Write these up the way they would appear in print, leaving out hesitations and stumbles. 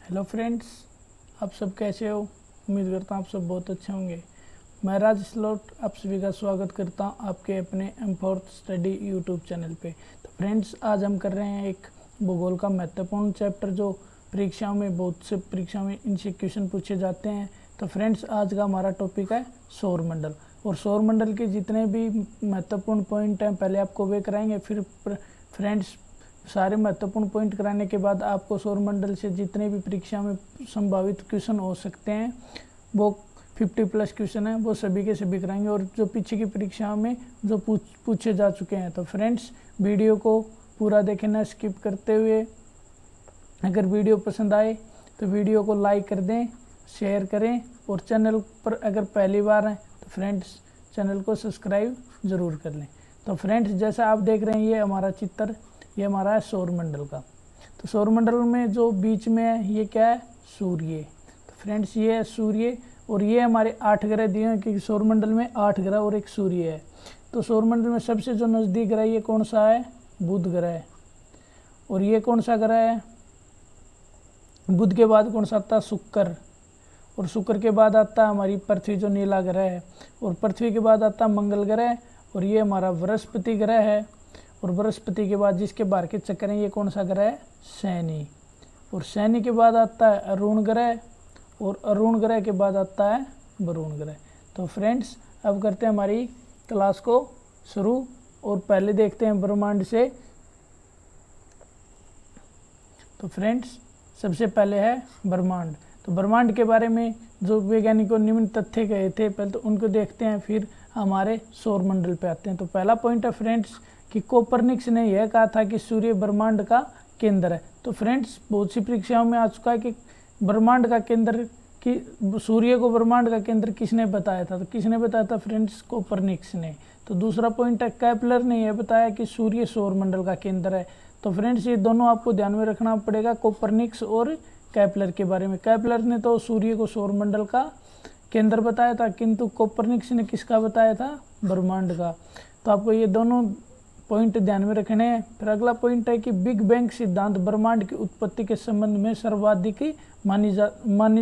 Hello friends, आप सब कैसे हो। उम्मीद करता हूँ आप सब बहुत अच्छे होंगे। मैं राज स्लॉट आप सभी का स्वागत करता हूँ आपके अपने M4th स्टडी यूट्यूब चैनल पे। तो फ्रेंड्स, आज हम कर रहे हैं एक भूगोल का महत्वपूर्ण चैप्टर जो परीक्षाओं में बहुत से परीक्षाओं में इनसे क्वेश्चन पूछे जाते हैं। तो फ्रेंड्स, आज का हमारा टॉपिक है सौरमंडल। और सौरमंडल के जितने भी महत्वपूर्ण पॉइंट हैं पहले आपको वे कराएंगे, फिर फ्रेंड्स सारे महत्वपूर्ण पॉइंट कराने के बाद आपको सौरमंडल से जितने भी परीक्षा में संभावित क्वेश्चन हो सकते हैं वो 50+ क्वेश्चन हैं, वो सभी के सभी कराएंगे और जो पीछे की परीक्षाओं में जो पूछे जा चुके हैं। तो फ्रेंड्स, वीडियो को पूरा देखें ना स्किप करते हुए। अगर वीडियो पसंद आए तो वीडियो को लाइक कर दें, शेयर करें और चैनल पर अगर पहली बार हैं तो फ्रेंड्स चैनल को सब्सक्राइब ज़रूर कर लें। तो फ्रेंड्स, जैसा आप देख रहे हैं ये हमारा चित्र, ये हमारा है सौरमंडल का। तो सौरमंडल में जो बीच में है ये क्या है, सूर्य। तो फ्रेंड्स, ये है सूर्य और ये हमारे 8 ग्रह दिए हैं क्योंकि सौरमंडल में 8 ग्रह और एक सूर्य है। तो सौरमंडल में सबसे जो नज़दीक ग्रह ये कौन सा है, बुध ग्रह है। और ये कौन सा ग्रह है, बुध के बाद कौन सा आता है, शुक्र। और शुक्र के बाद आता है हमारी पृथ्वी जो नीला ग्रह है। और पृथ्वी के बाद आता है मंगल ग्रह और ये हमारा बृहस्पति ग्रह है। और बृहस्पति के बाद जिसके बाहर के चक्कर हैं ये कौन सा ग्रह है, शनि। और शनि के बाद आता है अरुण ग्रह और अरुण ग्रह के बाद आता है वरुण ग्रह। तो फ्रेंड्स, अब करते हैं हमारी क्लास को शुरू और पहले देखते हैं ब्रह्मांड से। तो फ्रेंड्स, सबसे पहले है ब्रह्मांड। तो ब्रह्मांड के बारे में जो वैज्ञानिकों ने निम्न तथ्य कहे थे पहले तो उनको देखते हैं, फिर हमारे सौरमंडल पे आते हैं। तो पहला पॉइंट है फ्रेंड्स कि कोपरनिकस ने यह कहा था कि सूर्य ब्रह्मांड का केंद्र है। तो फ्रेंड्स, बहुत सी परीक्षाओं में आ चुका है कि ब्रह्मांड का केंद्र कि सूर्य को ब्रह्मांड का केंद्र किसने बताया था। तो किसने बताया था फ्रेंड्स, कोपरनिकस ने। तो दूसरा पॉइंट है केपलर ने यह बताया कि सूर्य सौरमंडल का केंद्र है। तो फ्रेंड्स, ये दोनों आपको ध्यान में रखना पड़ेगा, कोपरनिकस और केपलर के बारे में। केपलर ने तो सूर्य को सौरमंडल का केंद्र बताया था, किंतु कोपरनिकस ने किसका बताया था, ब्रह्मांड का। तो आपको ये दोनों पॉइंट ध्यान में रखने हैं। फिर अगला पॉइंट है कि बिग बैंग सिद्धांत ब्रह्मांड की उत्पत्ति के संबंध में सर्वाधिक मानी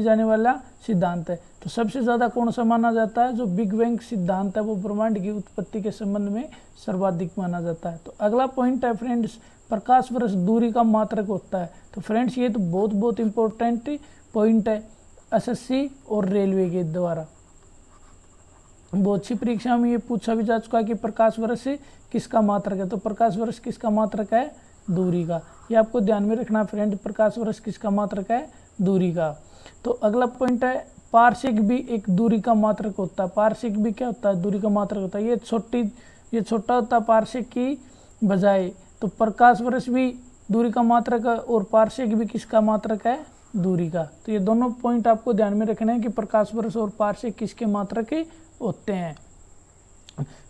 जाने वाला सिद्धांत है। तो सबसे ज़्यादा कौन सा माना जाता है, जो बिग बैंग सिद्धांत है वो ब्रह्मांड की उत्पत्ति के संबंध में सर्वाधिक माना जाता है। तो अगला पॉइंट है फ्रेंड्स, प्रकाश वर्ष दूरी का मात्रक होता है। तो फ्रेंड्स, ये तो बहुत इंपॉर्टेंट पॉइंट है एसएससी और रेलवे के द्वारा। बहुत सी परीक्षा में ये पूछा भी जा चुका है कि प्रकाश वर्ष किसका मात्रक है। तो प्रकाश वर्ष किसका मात्रक है, दूरी का। ये आपको ध्यान में रखना फ्रेंड, प्रकाश वर्ष किसका मात्रक है, दूरी का। तो अगला पॉइंट है पारसिक भी एक दूरी का मात्रक होता है। पारसिक भी क्या होता है, दूरी का मात्रक होता है। ये छोटा होता है पारसिक की बजाय। तो प्रकाश वर्ष भी दूरी का मात्रक है और पारसिक भी किसका मात्रक है, दूरी का। तो ये दोनों पॉइंट आपको ध्यान में रखना है कि प्रकाश वर्ष और पारसिक किसके मात्रक होते हैं।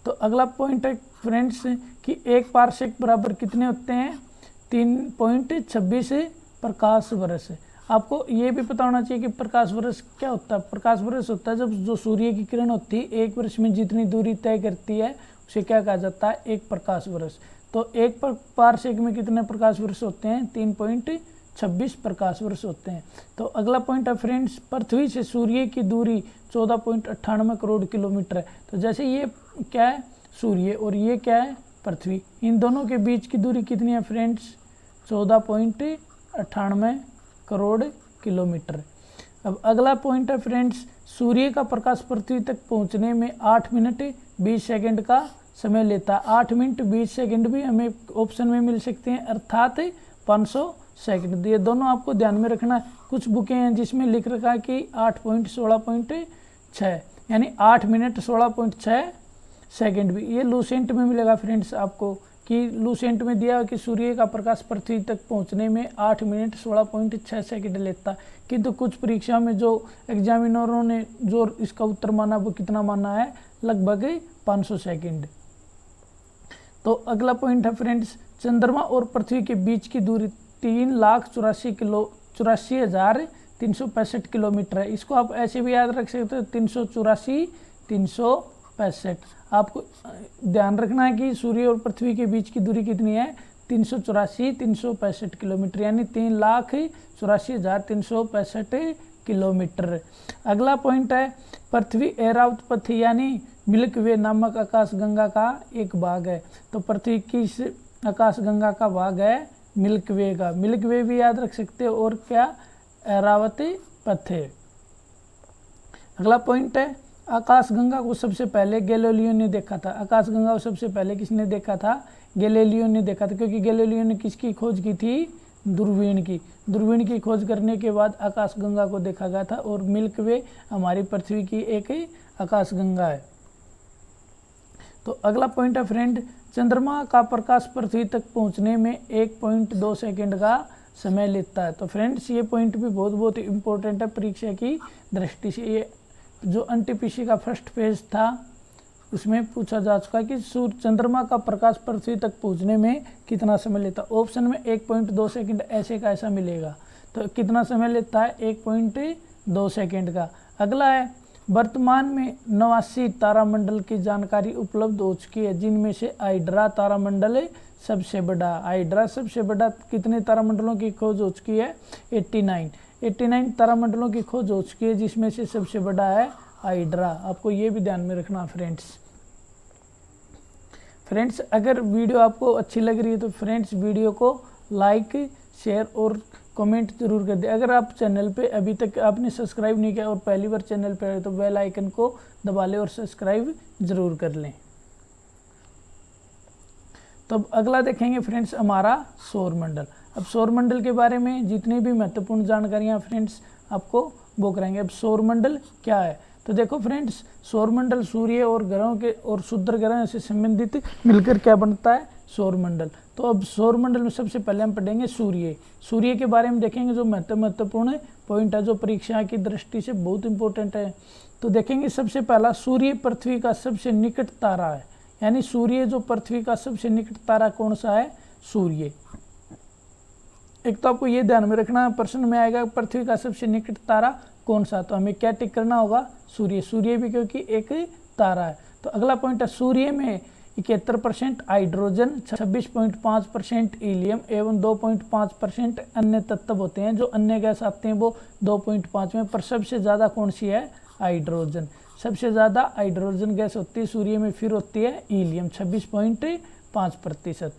तो अगला पॉइंट है फ्रेंड्स कि एक पारसेक बराबर कितने होते हैं, 3.26 प्रकाश वर्ष। आपको ये भी पता होना चाहिए कि प्रकाश वर्ष क्या होता है। प्रकाश वर्ष होता है जब जो सूर्य की किरण होती है एक वर्ष में जितनी दूरी तय करती है उसे क्या कहा जाता है, एक प्रकाश वर्ष। तो एक पारसेक में कितने प्रकाश वर्ष होते हैं, 3.26 प्रकाश वर्ष होते हैं। तो अगला पॉइंट है फ्रेंड्स, पृथ्वी से सूर्य की दूरी 14.98 करोड़ किलोमीटर है। तो जैसे ये क्या है, सूर्य, और ये क्या है, पृथ्वी, इन दोनों के बीच की दूरी कितनी है फ्रेंड्स, 14.98 करोड़ किलोमीटर। अब अगला पॉइंट है फ्रेंड्स, सूर्य का प्रकाश पृथ्वी तक पहुंचने में 8 मिनट 20 सेकंड का समय लेता है। 8 मिनट 20 सेकंड भी हमें ऑप्शन में मिल सकते हैं, अर्थात 500 सेकंड। ये दोनों आपको ध्यान में रखना। कुछ बुकें हैं जिसमें लिख रखा है कि 8.16.6 यानी 8 मिनट 16.6 सेकंड भी, ये लूसेंट में मिलेगा फ्रेंड्स आपको, कि लूसेंट में दिया है कि सूर्य का प्रकाश पृथ्वी तक पहुंचने में 8 मिनट 16.6 सेकंड लेता। किंतु कुछ परीक्षा में जो एग्जामिनरों ने जो इसका उत्तर माना वो कितना माना है, लगभग 500 सेकंड। तो अगला पॉइंट है फ्रेंड्स, चंद्रमा और पृथ्वी के बीच की दूरी 3,84,365 किलोमीटर है। इसको आप ऐसे भी याद रख सकते हो, 365। आपको ध्यान रखना है कि सूर्य और पृथ्वी के बीच की दूरी कितनी है, 365 किलोमीटर, यानी 3,84,365 किलोमीटर। अगला पॉइंट है पृथ्वी ऐरावत पथ यानी मिल्क वे नामक आकाशगंगा का एक भाग है। तो पृथ्वी किस आकाशगंगा का भाग है? मिल्क वे का। मिल्क वे भी याद रख सकते हो, और क्या? ऐरावत पथ है। अगला पॉइंट है आकाशगंगा को सबसे पहले गैलीलियो ने देखा था। आकाशगंगा को सबसे पहले किसने देखा था? गैलीलियो ने देखा था, क्योंकि गैलीलियो ने किसकी खोज की थी? दूरबीन की। दूरबीन की खोज करने के बाद आकाशगंगा को देखा गया था, और मिल्क वे हमारी पृथ्वी की एक आकाशगंगा है। तो अगला पॉइंट है फ्रेंड, चंद्रमा का प्रकाश पृथ्वी तक पहुंचने में 1.2 सेकंड का समय लेता है। तो फ्रेंड्स ये पॉइंट भी बहुत इंपॉर्टेंट है परीक्षा की दृष्टि से। ये जो एनटीपीसी का फर्स्ट पेज था उसमें पूछा जा चुका कि सूर्य चंद्रमा का प्रकाश पृथ्वी तक पहुंचने में कितना समय लेता है। ऑप्शन में 1.2 सेकंड ऐसे का ऐसा मिलेगा। तो कितना समय लेता है? 1.2 सेकंड का। अगला है वर्तमान में 89 तारामंडल की जानकारी उपलब्ध हो चुकी है, जिनमें से हाइड्रा तारामंडल सबसे बड़ा। हाइड्रा सबसे बड़ा। कितने तारामंडलों की खोज हो चुकी है? 89 तारामंडलों की खोज हो चुकी है, जिसमें से सबसे बड़ा है हाइड्रा। आपको ये भी ध्यान में रखना फ्रेंड्स। अगर वीडियो आपको अच्छी लग रही है तो फ्रेंड्स वीडियो को लाइक, शेयर और कमेंट जरूर कर दें। अगर आप चैनल पे अभी तक आपने सब्सक्राइब नहीं किया और पहली बार चैनल पे आए तो बेल आइकन को दबा लें और सब्सक्राइब जरूर कर लें। तो अब अगला देखेंगे फ्रेंड्स हमारा सौरमंडल। अब सौरमंडल के बारे में जितनी भी महत्वपूर्ण जानकारियां फ्रेंड्स आपको वो कराएंगे। अब सौरमंडल क्या है? तो देखो फ्रेंड्स, सौरमंडल सूर्य और ग्रहों के और क्षुद्र ग्रहों से संबंधित मिलकर क्या बनता है? सौरमंडल। तो अब सौरमंडल में सबसे पहले हम पढ़ेंगे सूर्य। सूर्य के बारे में देखेंगे, जो महत्वपूर्ण पॉइंट है, जो परीक्षा की दृष्टि से बहुत इंपॉर्टेंट है। तो देखेंगे सबसे पहला, सूर्य पृथ्वी का सबसे निकट तारा है। यानी सूर्य जो पृथ्वी का सबसे निकट तारा कौन सा है? सूर्य। एक तो आपको ये ध्यान में रखना, प्रश्न में आएगा पृथ्वी का सबसे निकट तारा कौन सा, तो हमें क्या टिक करना होगा? सूर्य। सूर्य भी क्योंकि एक तारा है। तो अगला पॉइंट है सूर्य में 71% हाइड्रोजन, 26.5% हीलियम एवं 2.5% अन्य तत्व होते हैं। जो अन्य गैस आते हैं वो 2.5 में, पर सबसे ज़्यादा कौन सी है? हाइड्रोजन। सबसे ज़्यादा हाइड्रोजन गैस होती है सूर्य में, फिर होती है हीलियम 26.5%।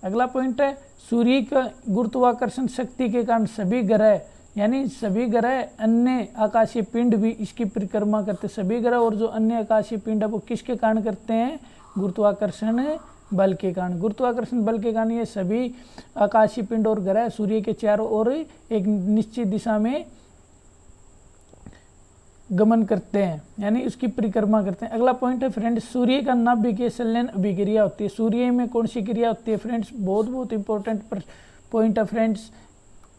अगला पॉइंट है सूर्य का गुरुत्वाकर्षण शक्ति के कारण सभी ग्रह, यानी सभी ग्रह, अन्य आकाशीय पिंड भी इसकी परिक्रमा करते हैं। सभी ग्रह और जो अन्य आकाशीय पिंड है वो किसके कारण करते हैं? गुरुत्वाकर्षण बल के कारण। गुरुत्वाकर्षण बल के कारण ये सभी आकाशीय पिंड और ग्रह सूर्य के चारों ओर एक निश्चित दिशा में गमन करते हैं, यानी उसकी परिक्रमा करते हैं। अगला पॉइंट है फ्रेंड्स, सूर्य का नाभिकीय संलयन अभिक्रिया होती है। सूर्य में कौन सी क्रिया होती है फ्रेंड्स? बहुत इंपॉर्टेंट पॉइंट है फ्रेंड्स,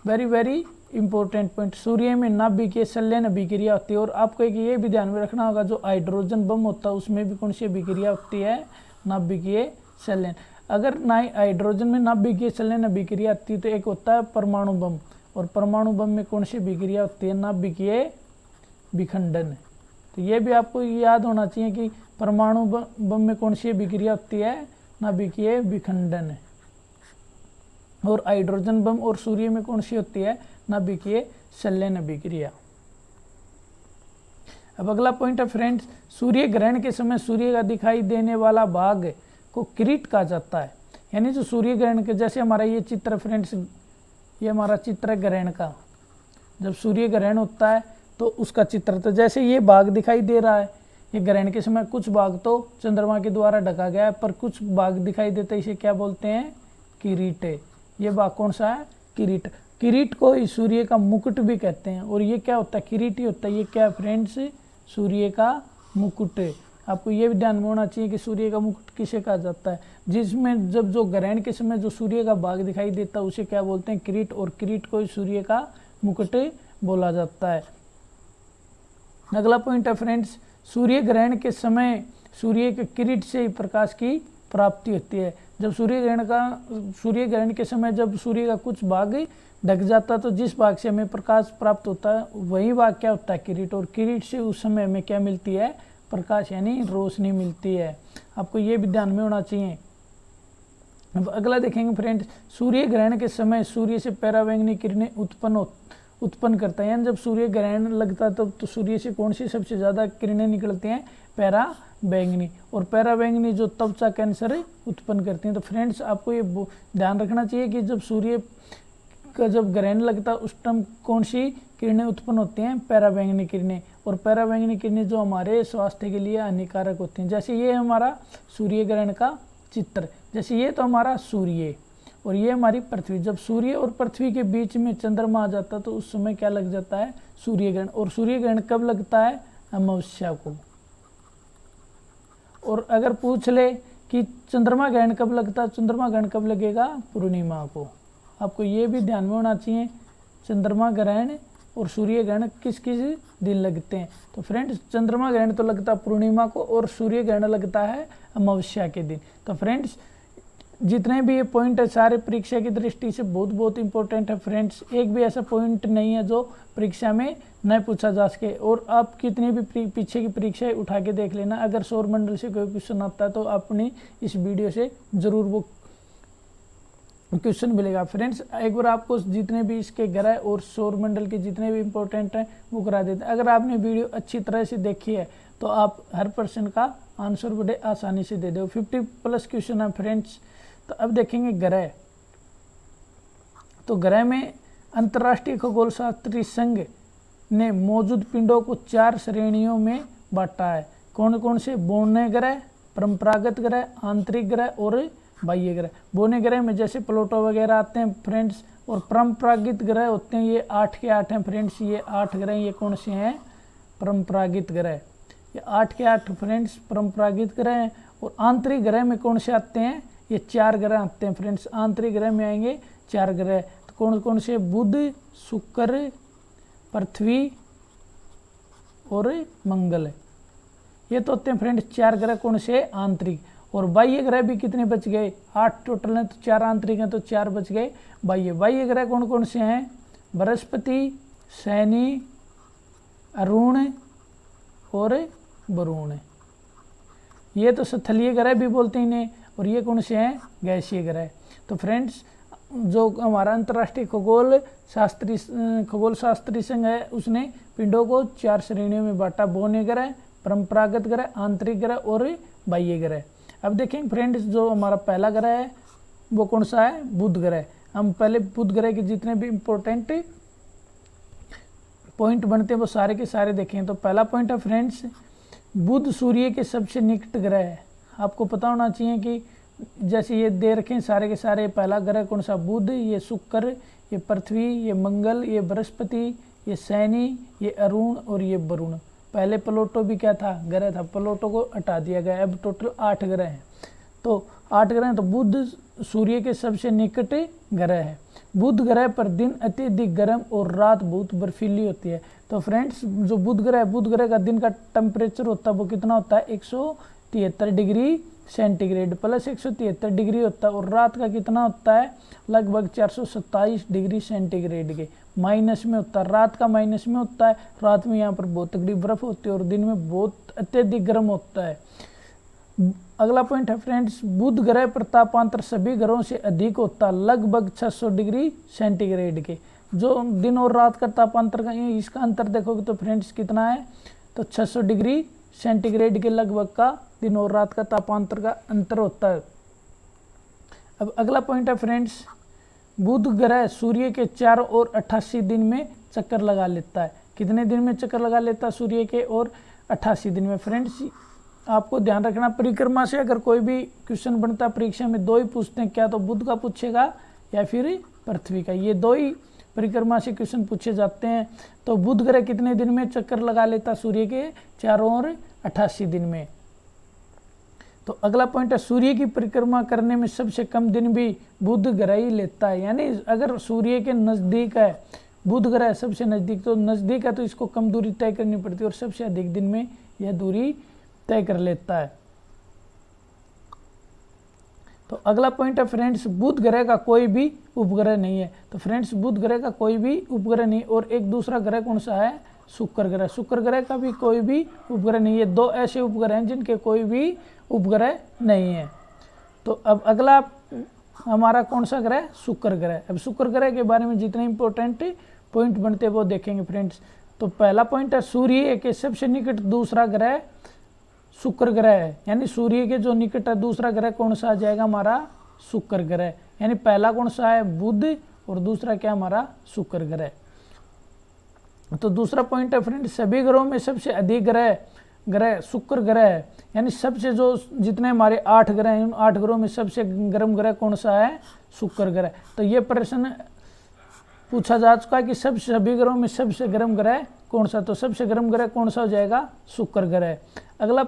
वेरी इंपॉर्टेंट पॉइंट। सूर्य में नाभिकीय संलयन अभिक्रिया होती है। और आपको एक ये भी ध्यान में रखना होगा, जो हाइड्रोजन बम होता है उसमें भी कौन सी अभिक्रिया होती है? नाभिकीय संलयन। अगर हाइड्रोजन में नाभिकीय संलयन अभिक्रिया होती है तो एक होता है परमाणु बम, और परमाणु बम में कौन सी अभिक्रिया होती है? नाभिकीय विखंडन। तो ये भी आपको याद होना चाहिए कि परमाणु बम में कौन सी अभिक्रिया होती है? नाभिकीय विखंडन। और हाइड्रोजन बम और सूर्य में कौन सी होती है? नाभिकीय संलयन अभिक्रिया। अब अगला पॉइंट है फ्रेंड्स, सूर्य ग्रहण के समय सूर्य का दिखाई देने वाला भाग को किरीट कहा जाता है। यानी जो सूर्य ग्रहण के, जैसे हमारा ये चित्र फ्रेंड्स, ये हमारा चित्र है ग्रहण का। जब सूर्य ग्रहण होता है तो उसका चित्र, तो जैसे ये भाग दिखाई दे रहा है, ये ग्रहण के समय कुछ भाग तो चंद्रमा के द्वारा ढका गया है, पर कुछ भाग दिखाई देता है, इसे क्या बोलते हैं? किरीट। ये भाग कौन सा है? किरीट। किरीट को सूर्य का मुकुट भी कहते हैं। और ये क्या होता है? किरीट ही होता है। ये क्या फ्रेंड्स? सूर्य का मुकुट। आपको ये भी ध्यान में होना चाहिए कि सूर्य का मुकुट किसे कहा जाता है? जिसमें जब जो ग्रहण के समय जो सूर्य का भाग दिखाई देता है उसे क्या बोलते हैं? किरीट। और किरीट को सूर्य का मुकुट बोला जाता है। अगला पॉइंट है फ्रेंड्स, सूर्य ग्रहण के समय सूर्य के किरीट से प्रकाश की प्राप्ति होती है। जब सूर्य ग्रहण के समय जब सूर्य का कुछ भाग ढक जाता है तो जिस भाग से हमें प्रकाश प्राप्त होता है वही भाग क्या होता है? किरीट। और किरीट से उस समय हमें क्या मिलती है? प्रकाश, यानी रोशनी मिलती है। आपको ये भी ध्यान में होना चाहिए। अब अगला देखेंगे फ्रेंड्स, सूर्य ग्रहण के समय सूर्य से पराबैंगनी किरणें उत्पन्न करता है, यानी जब सूर्य ग्रहण लगता है तो सूर्य से कौन सी सबसे ज़्यादा किरणें निकलती हैं, पराबैंगनी। और पराबैंगनी जो त्वचा कैंसर उत्पन्न करती हैं। तो फ्रेंड्स आपको ये ध्यान रखना चाहिए कि जब सूर्य का जब ग्रहण लगता है उस टाइम कौन सी किरणें उत्पन्न होती हैं, पराबैंगनी किरणें। और पराबैंगनी किरणें जो हमारे स्वास्थ्य के लिए हानिकारक होती हैं। जैसे ये हमारा सूर्य ग्रहण का चित्र, जैसे ये तो हमारा सूर्य और ये हमारी पृथ्वी। जब सूर्य और पृथ्वी के बीच में चंद्रमा आ जाता है तो उस समय क्या लग जाता है, सूर्य ग्रहण। और सूर्य ग्रहण कब लगता है, अमावस्या को। और अगर पूछ ले कि चंद्रमा ग्रहण कब लगता है, चंद्रमा ग्रहण कब लगेगा, पूर्णिमा को। आपको ये भी ध्यान में होना चाहिए चंद्रमा ग्रहण और सूर्य ग्रहण किस किस दिन लगते हैं। तो फ्रेंड्स चंद्रमा ग्रहण तो लगता है पूर्णिमा को और सूर्य ग्रहण लगता है अमावस्या के दिन। तो फ्रेंड्स जितने भी ये पॉइंट है सारे परीक्षा की दृष्टि से बहुत बहुत इंपॉर्टेंट है फ्रेंड्स। एक भी ऐसा पॉइंट नहीं है जो परीक्षा में न पूछा जा सके। और आप कितनी भी पीछे की परीक्षाएं उठा के देख लेना, अगर सौरमंडल से कोई क्वेश्चन आता है तो अपनी इस वीडियो से ज़रूर वो क्वेश्चन मिलेगा। फ्रेंड्स एक बार आपको जितने भी इसके ग्रह और सौरमंडल के जितने भी इंपॉर्टेंट हैं वो करा देते हैं। अगर आपने वीडियो अच्छी तरह से देखी है तो आप हर पर्सन का आंसर बड़े आसानी से दे दो। 50+ क्वेश्चन है फ्रेंड्स। तो अब देखेंगे ग्रह। तो ग्रह में अंतर्राष्ट्रीय खगोल शास्त्री संघ ने मौजूद पिंडों को 4 श्रेणियों में बांटा है। कौन कौन से, बोने ग्रह, परंपरागत ग्रह, आंतरिक ग्रह और बाह्य ग्रह। बोने ग्रह में जैसे प्लूटो वगैरह आते हैं फ्रेंड्स। और परंपरागत ग्रह होते हैं, ये 8 के 8 हैं फ्रेंड्स। ये 8 ग्रह ये कौन से हैं, परंपरागत ग्रह। ये 8 के 8 फ्रेंड्स परंपरागत ग्रह हैं। और आंतरिक ग्रह में कौन से आते हैं, ये 4 ग्रह आते हैं फ्रेंड्स। आंतरिक ग्रह में आएंगे 4 ग्रह। तो कौन कौन से, बुध, शुक्र, पृथ्वी और मंगल। ये तो होते हैं फ्रेंड्स 4 ग्रह कौन से, आंतरिक। और बाह्य ग्रह भी कितने बच गए, 8 टोटल हैं। तो 4 आंतरिक हैं तो 4 बच गए बाह्य। बाह्य ग्रह कौन कौन से हैं, बृहस्पति, शनि, अरुण और वरुण। ये तो स्थलीय ग्रह भी बोलते हैं इन्हें। और ये कौन से हैं, गैसीय ग्रह। तो फ्रेंड्स जो हमारा अंतर्राष्ट्रीय खगोल शास्त्री संघ है उसने पिंडों को 4 श्रेणियों में बांटा, बोने ग्रह, परंपरागत ग्रह, आंतरिक ग्रह और बाह्य ग्रह। अब देखेंगे फ्रेंड्स जो हमारा पहला ग्रह है वो कौन सा है, बुध ग्रह। हम पहले बुध ग्रह के जितने भी इंपॉर्टेंट पॉइंट बनते हैं वो सारे के सारे देखें। तो पहला पॉइंट है फ्रेंड्स, बुध सूर्य के सबसे निकट ग्रह है। आपको पता होना चाहिए कि जैसे ये दे रखें सारे के सारे, पहला ग्रह कौन सा, बुध, ये शुक्र, ये पृथ्वी, ये मंगल, ये बृहस्पति, ये शनि, ये अरुण और ये वरुण। पहले प्लूटो भी क्या था, ग्रह था, प्लूटो को हटा दिया गया। अब टोटल 8 ग्रह हैं। तो 8 ग्रह हैं। तो बुध सूर्य के सबसे निकट ग्रह है। बुध ग्रह पर दिन अत्यधिक गर्म और रात बहुत बर्फीली होती है। तो फ्रेंड्स जो बुध ग्रह का दिन का टेम्परेचर होता है वो कितना होता है, 173 डिग्री सेंटीग्रेड प्लस 173 डिग्री होता है। और रात का कितना होता है, लगभग 427 डिग्री सेंटीग्रेड के माइनस में होता है। रात का माइनस में होता है। रात में यहाँ पर बहुत तगड़ी बर्फ होती है और दिन में बहुत अत्यधिक गर्म होता है। अगला पॉइंट है फ्रेंड्स, बुध ग्रह पर तापांतर सभी ग्रहों से अधिक होता है, लगभग 600 डिग्री सेंटीग्रेड के। जो दिन और रात का तापांतर का इसका अंतर देखोगे तो फ्रेंड्स कितना है, तो 600 डिग्री सेंटीग्रेड के लगभग का दिन और रात का तापांतर का अंतर होता है। अब अगला पॉइंट है फ्रेंड्स, बुध ग्रह सूर्य के चारों ओर 88 दिन में चक्कर लगा लेता है। कितने दिन में चक्कर लगा लेता है सूर्य के, और 88 दिन में। फ्रेंड्स आपको ध्यान रखना, परिक्रमा से अगर कोई भी क्वेश्चन बनता है परीक्षा में 2 ही पूछते हैं, क्या तो बुध का पूछेगा या फिर पृथ्वी का। ये 2 ही परिक्रमा से क्वेश्चन पूछे जाते हैं। तो बुध ग्रह कितने दिन में चक्कर लगा लेता सूर्य के चारों ओर, 88 दिन में। तो अगला पॉइंट है, सूर्य की परिक्रमा करने में सबसे कम दिन भी बुध ग्रह ही लेता है। यानी अगर सूर्य के नज़दीक है बुध ग्रह, सबसे नज़दीक, तो नज़दीक है तो इसको कम दूरी तय करनी पड़ती है और सबसे अधिक दिन में यह दूरी तय कर लेता है। तो अगला पॉइंट है फ्रेंड्स, बुध ग्रह का कोई भी उपग्रह नहीं है। तो फ्रेंड्स बुध ग्रह का कोई भी उपग्रह नहीं। और एक दूसरा ग्रह कौन सा है, शुक्र ग्रह। शुक्र ग्रह का भी कोई भी उपग्रह नहीं है। 2 ऐसे उपग्रह हैं जिनके कोई भी उपग्रह नहीं है। तो अब अगला हमारा कौन सा ग्रह? शुक्र ग्रह। अब शुक्र ग्रह के बारे में जितने इंपॉर्टेंट पॉइंट बनते हैं वो देखेंगे फ्रेंड्स। तो पहला पॉइंट है सूर्य के सबसे निकट दूसरा ग्रह शुक्र ग्रह है, यानी सूर्य के जो निकट है दूसरा ग्रह कौन सा आ जाएगा? हमारा शुक्र ग्रह। यानी पहला कौन सा है? बुध, और दूसरा क्या? हमारा शुक्र ग्रह। तो दूसरा पॉइंट है फ्रेंड, सभी ग्रहों में सबसे अधिक ग्रह शुक्र ग्रह है, यानी सबसे जो जितने हमारे 8 ग्रह हैं उन 8 ग्रहों में सबसे गर्म ग्रह कौन सा है? शुक्र ग्रह। तो ये प्रश्न पूछा जा चुका है कि सभी ग्रहों में सबसे गर्म ग्रह कौन सा? तो सबसे गर्म ग्रह कौन सा हो जाएगा? शुक्र ग्रह। अगला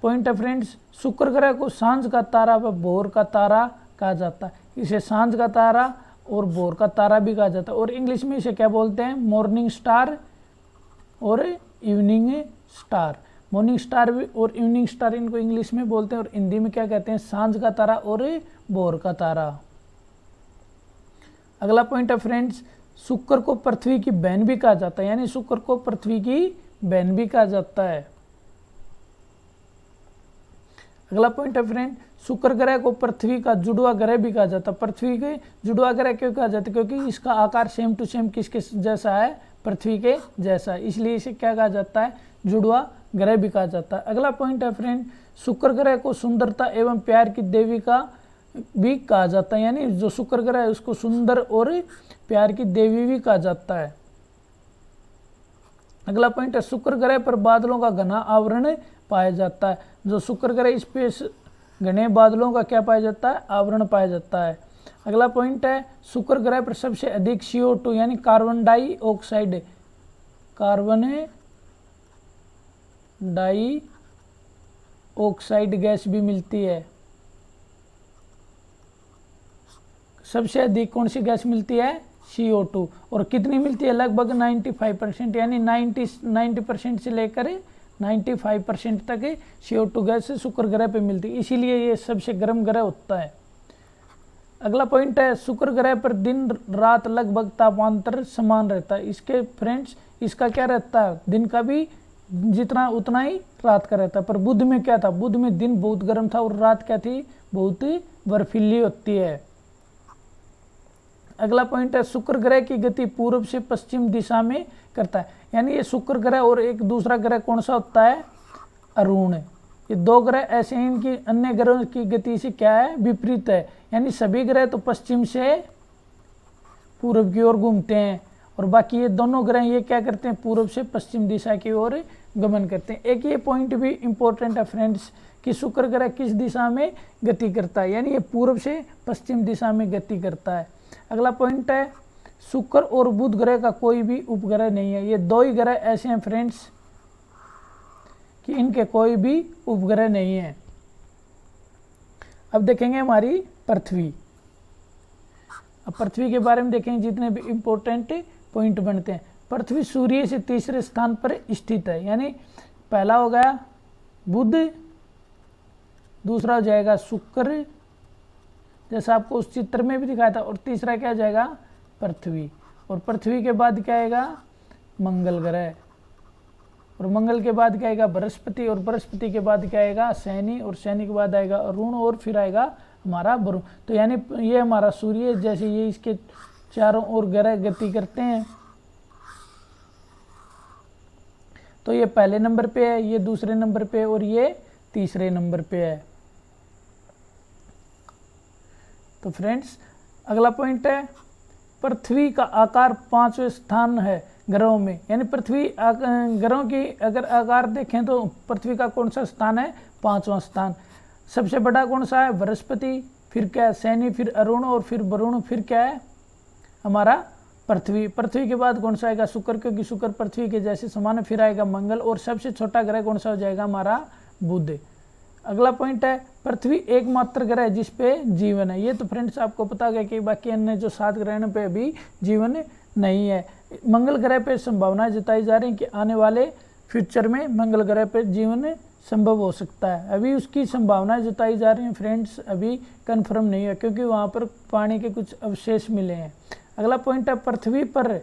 पॉइंट है फ्रेंड्स, शुक्र ग्रह को सांझ का तारा व भोर का तारा कहा जाता है। इसे सांझ का तारा और भोर का तारा भी कहा जाता है, और इंग्लिश में इसे क्या बोलते हैं? मॉर्निंग स्टार और इवनिंग स्टार। मॉर्निंग स्टार और इवनिंग स्टार इनको इंग्लिश में बोलते हैं, और हिंदी में क्या कहते हैं? सांझ का तारा और भोर का तारा। अगला पॉइंट है फ्रेंड्स, शुक्र को पृथ्वी की बहन भी कहा जाता है, यानी शुक्र को पृथ्वी की बहन भी कहा जाता है। अगला पॉइंट है फ्रेंड, शुक्र ग्रह को पृथ्वी का जुड़वा ग्रह भी कहा जाता है। पृथ्वी के जुड़वा ग्रह क्यों कहा जाता है? क्योंकि इसका आकार सेम टू सेम किसके जैसा है? पृथ्वी के जैसा, इसलिए इसे क्या कहा जाता है? जुड़वा ग्रह भी कहा जाता है। अगला पॉइंट है फ्रेंड, शुक्र ग्रह को सुंदरता एवं प्यार की देवी का भी कहा जाता है, यानी जो शुक्र ग्रह है उसको सुंदर और प्यार की देवी भी कहा जाता है। अगला पॉइंट है, शुक्र ग्रह पर बादलों का घना आवरण पाया जाता है। जो शुक्र ग्रह स्पेस घने बादलों का क्या पाया जाता है? आवरण पाया जाता है। अगला पॉइंट है, शुक्र ग्रह पर सबसे अधिक CO2 यानी कार्बन डाइऑक्साइड गैस भी मिलती है। सबसे अधिक कौन सी गैस मिलती है? CO2। और कितनी मिलती है? लगभग 95%, यानी 90% से लेकर 95% तक CO2 गैस शुक्र ग्रह पे मिलती है, इसीलिए ये सबसे गर्म ग्रह होता है। अगला पॉइंट है, शुक्र ग्रह पर दिन रात लगभग तापांतर समान रहता है। इसके फ्रेंड्स इसका क्या रहता है? दिन का भी जितना उतना ही रात का रहता है। पर बुध में क्या था? बुध में दिन बहुत गर्म था और रात क्या थी? बहुत बर्फीली होती है। अगला पॉइंट है, शुक्र ग्रह की गति पूर्व से पश्चिम दिशा में करता है, यानी ये शुक्र ग्रह और एक दूसरा ग्रह कौन सा होता है? अरुण। ये दो ग्रह ऐसे हैं, इनकी अन्य ग्रहों की गति से क्या है? विपरीत है, यानी सभी ग्रह तो पश्चिम से पूर्व की ओर घूमते हैं, और बाकी ये दोनों ग्रह ये क्या करते हैं? पूर्व से पश्चिम दिशा की ओर गमन करते हैं। एक ये पॉइंट भी इंपॉर्टेंट है फ्रेंड्स कि शुक्र ग्रह किस दिशा में गति करता है, यानी ये पूर्व से पश्चिम दिशा में गति करता है। अगला पॉइंट है, शुक्र और बुध ग्रह का कोई भी उपग्रह नहीं है। ये दो ही ग्रह ऐसे हैं फ्रेंड्स कि इनके कोई भी उपग्रह नहीं है। अब देखेंगे हमारी पृथ्वी। अब पृथ्वी के बारे में देखेंगे जितने भी इंपॉर्टेंट पॉइंट बनते हैं। पृथ्वी सूर्य से तीसरे स्थान पर स्थित है, यानी पहला हो गया बुध, दूसरा हो जाएगा शुक्र जैसा आपको उस चित्र में भी दिखाया था, और तीसरा क्या जाएगा? पृथ्वी। और पृथ्वी के बाद क्या आएगा? मंगल ग्रह, और मंगल के बाद क्या आएगा? बृहस्पति, और बृहस्पति के बाद क्या आएगा? शनि, और शनि के बाद आएगा अरुण, और फिर आएगा हमारा वरुण। तो यानी ये हमारा सूर्य जैसे ये इसके चारों ओर ग्रह गति करते हैं, तो ये पहले नंबर पे है, ये दूसरे नंबर पे, और ये तीसरे नंबर पे है। तो फ्रेंड्स अगला पॉइंट है, पृथ्वी का आकार 5वें स्थान है ग्रहों में, यानी पृथ्वी ग्रहों की अगर आकार देखें तो पृथ्वी का कौन सा स्थान है? 5वां स्थान। सबसे बड़ा कौन सा है? बृहस्पति, फिर क्या है? शनि, फिर अरुण, और फिर वरुण, फिर क्या है? हमारा पृथ्वी। पृथ्वी के बाद कौन सा आएगा? शुक्र, क्योंकि शुक्र पृथ्वी के जैसे समान है, फिर आएगा मंगल, और सबसे छोटा ग्रह कौन सा हो जाएगा? हमारा बुध। अगला पॉइंट है, पृथ्वी एकमात्र ग्रह है जिस पे जीवन है। ये तो फ्रेंड्स आपको पता है कि बाकी अन्य जो 7 ग्रहों पे अभी जीवन नहीं है। मंगल ग्रह पे संभावनाएं जताई जा रही हैं कि आने वाले फ्यूचर में मंगल ग्रह पे जीवन संभव हो सकता है। अभी उसकी संभावनाएं जताई जा रही हैं फ्रेंड्स, अभी कंफर्म नहीं है, क्योंकि वहाँ पर पानी के कुछ अवशेष मिले हैं। अगला पॉइंट है, पृथ्वी पर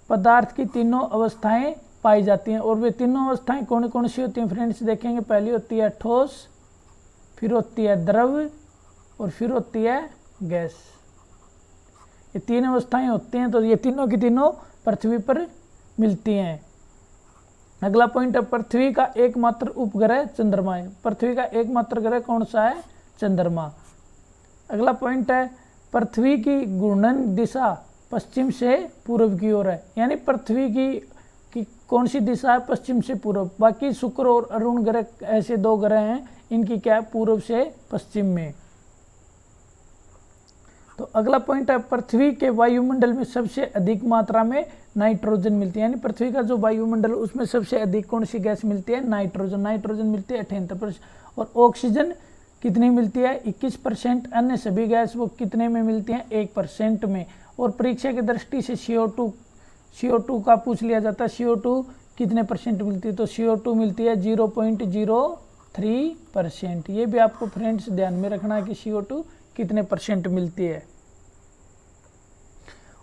पदार्थ की तीनों अवस्थाएं पाई जाती हैं, और वे तीनों अवस्थाएं कौन कौन सी होती हैं फ्रेंड्स? देखेंगे, पहली होती है ठोस, फिर होती है द्रव, और फिर होती है गैस। ये 3 अवस्थाएं होती हैं, तो ये तीनों की तीनों पृथ्वी पर मिलती हैं। अगला पॉइंट है पृथ्वी का एकमात्र उपग्रह चंद्रमा है। पृथ्वी का एकमात्र ग्रह कौन सा है? चंद्रमा। अगला पॉइंट है पृथ्वी की घूर्णन दिशा पश्चिम से पूर्व की ओर है, यानी पृथ्वी की कौन सी दिशा है? पश्चिम से पूर्व। बाकी शुक्र और अरुण ग्रह ऐसे 2 ग्रह हैं, इनकी क्या है? पूर्व से पश्चिम में। तो अगला पॉइंट है पृथ्वी के वायुमंडल में सबसे अधिक मात्रा में नाइट्रोजन मिलती है, यानी पृथ्वी का जो वायुमंडल उसमें सबसे अधिक कौन सी गैस मिलती है? नाइट्रोजन। नाइट्रोजन मिलती है 78%। और ऑक्सीजन कितनी मिलती है? 21%। अन्य सभी गैस वो कितने में मिलती हैं? 1% में। और परीक्षा की दृष्टि से CO2 का पूछ लिया जाता है, CO2 कितने % मिलती है? तो CO2 मिलती है 0.03%। ये भी आपको फ्रेंड्स ध्यान में रखना है कि CO2 कितने % मिलती है।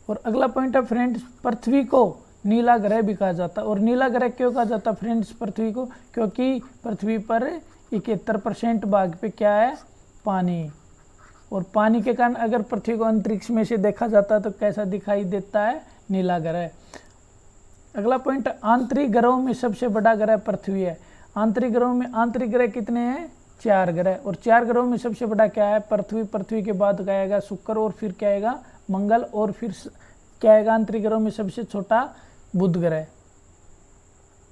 और अगला पॉइंट है फ्रेंड्स पृथ्वी को नीला ग्रह भी कहा जाता है। और नीला ग्रह क्यों कहा जाता है फ्रेंड्स पृथ्वी को? क्योंकि पृथ्वी पर 71% भाग पे क्या है? पानी। और पानी के कारण अगर पृथ्वी को अंतरिक्ष में से देखा जाता है तो कैसा दिखाई देता है? नीला ग्रह। अगला पॉइंट आंतरिक ग्रहों में सबसे बड़ा ग्रह पृथ्वी है। आंतरिक ग्रहों में आंतरिक ग्रह कितने हैं? 4 ग्रह। और 4 ग्रहों में सबसे बड़ा क्या है? पृथ्वी। पृथ्वी के बाद क्या आएगा? शुक्र, और फिर क्या आएगा? मंगल, और फिर क्या आएगा? आंतरिक ग्रहों में सबसे छोटा बुध ग्रह।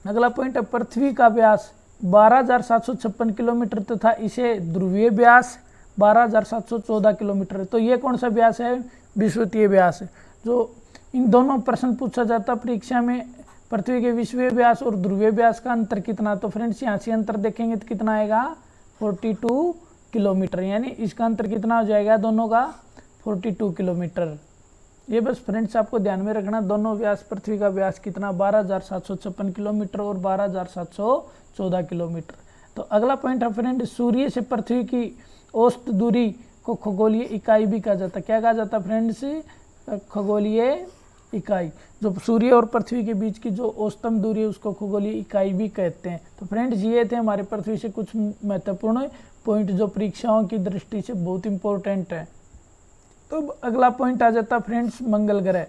अगला पॉइंट है पृथ्वी का व्यास 12,756 किलोमीटर तथा इसे ध्रुवीय व्यास 12,714 किलोमीटर। तो ये कौन सा व्यास है? विषुवतीय व्यास है। जो इन दोनों प्रश्न पूछा जाता परीक्षा में, पृथ्वी के विषुवतीय व्यास और ध्रुवीय व्यास का अंतर कितना? तो फ्रेंड्स यहाँ से अंतर देखेंगे तो कितना आएगा? 42 किलोमीटर, यानी इसका अंतर कितना हो जाएगा दोनों का? 42 किलोमीटर। ये बस फ्रेंड्स आपको ध्यान में रखना, दोनों व्यास, पृथ्वी का व्यास कितना? 12,756 किलोमीटर और 12,714 किलोमीटर। तो अगला पॉइंट है फ्रेंड सूर्य से पृथ्वी की औसत दूरी को खगोलीय इकाई भी कहा जाता है। क्या कहा जाता है फ्रेंड्स? खगोलीय इकाई। जो सूर्य और पृथ्वी के बीच की जो औसतम दूरी है उसको खगोलीय इकाई भी कहते हैं। तो फ्रेंड्स ये थे हमारे पृथ्वी से कुछ महत्वपूर्ण पॉइंट जो परीक्षाओं की दृष्टि से बहुत इंपॉर्टेंट है। तो अगला पॉइंट आ जाता फ्रेंड्स मंगल ग्रह।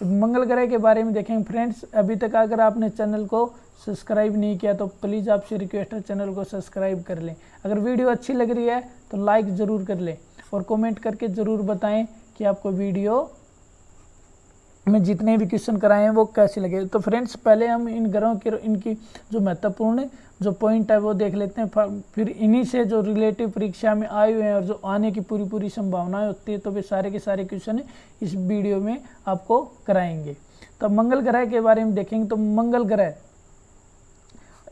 मंगल ग्रह के बारे में देखेंगे फ्रेंड्स। अभी तक अगर आपने चैनल को सब्सक्राइब नहीं किया तो प्लीज़ आपसे रिक्वेस्ट है चैनल को सब्सक्राइब कर लें। अगर वीडियो अच्छी लग रही है तो लाइक ज़रूर कर लें और कमेंट करके ज़रूर बताएं कि आपको वीडियो में जितने भी क्वेश्चन कराए हैं वो कैसे लगे। तो फ्रेंड्स पहले हम इन ग्रहों के इनकी जो महत्वपूर्ण जो पॉइंट है वो देख लेते हैं, फिर इन्हीं से जो रिलेटिव परीक्षा में आए हुए हैं और जो आने की पूरी संभावनाएं होती है तो वे सारे के सारे क्वेश्चन इस वीडियो में आपको कराएंगे। तो मंगल ग्रह के बारे में देखेंगे तो मंगल ग्रह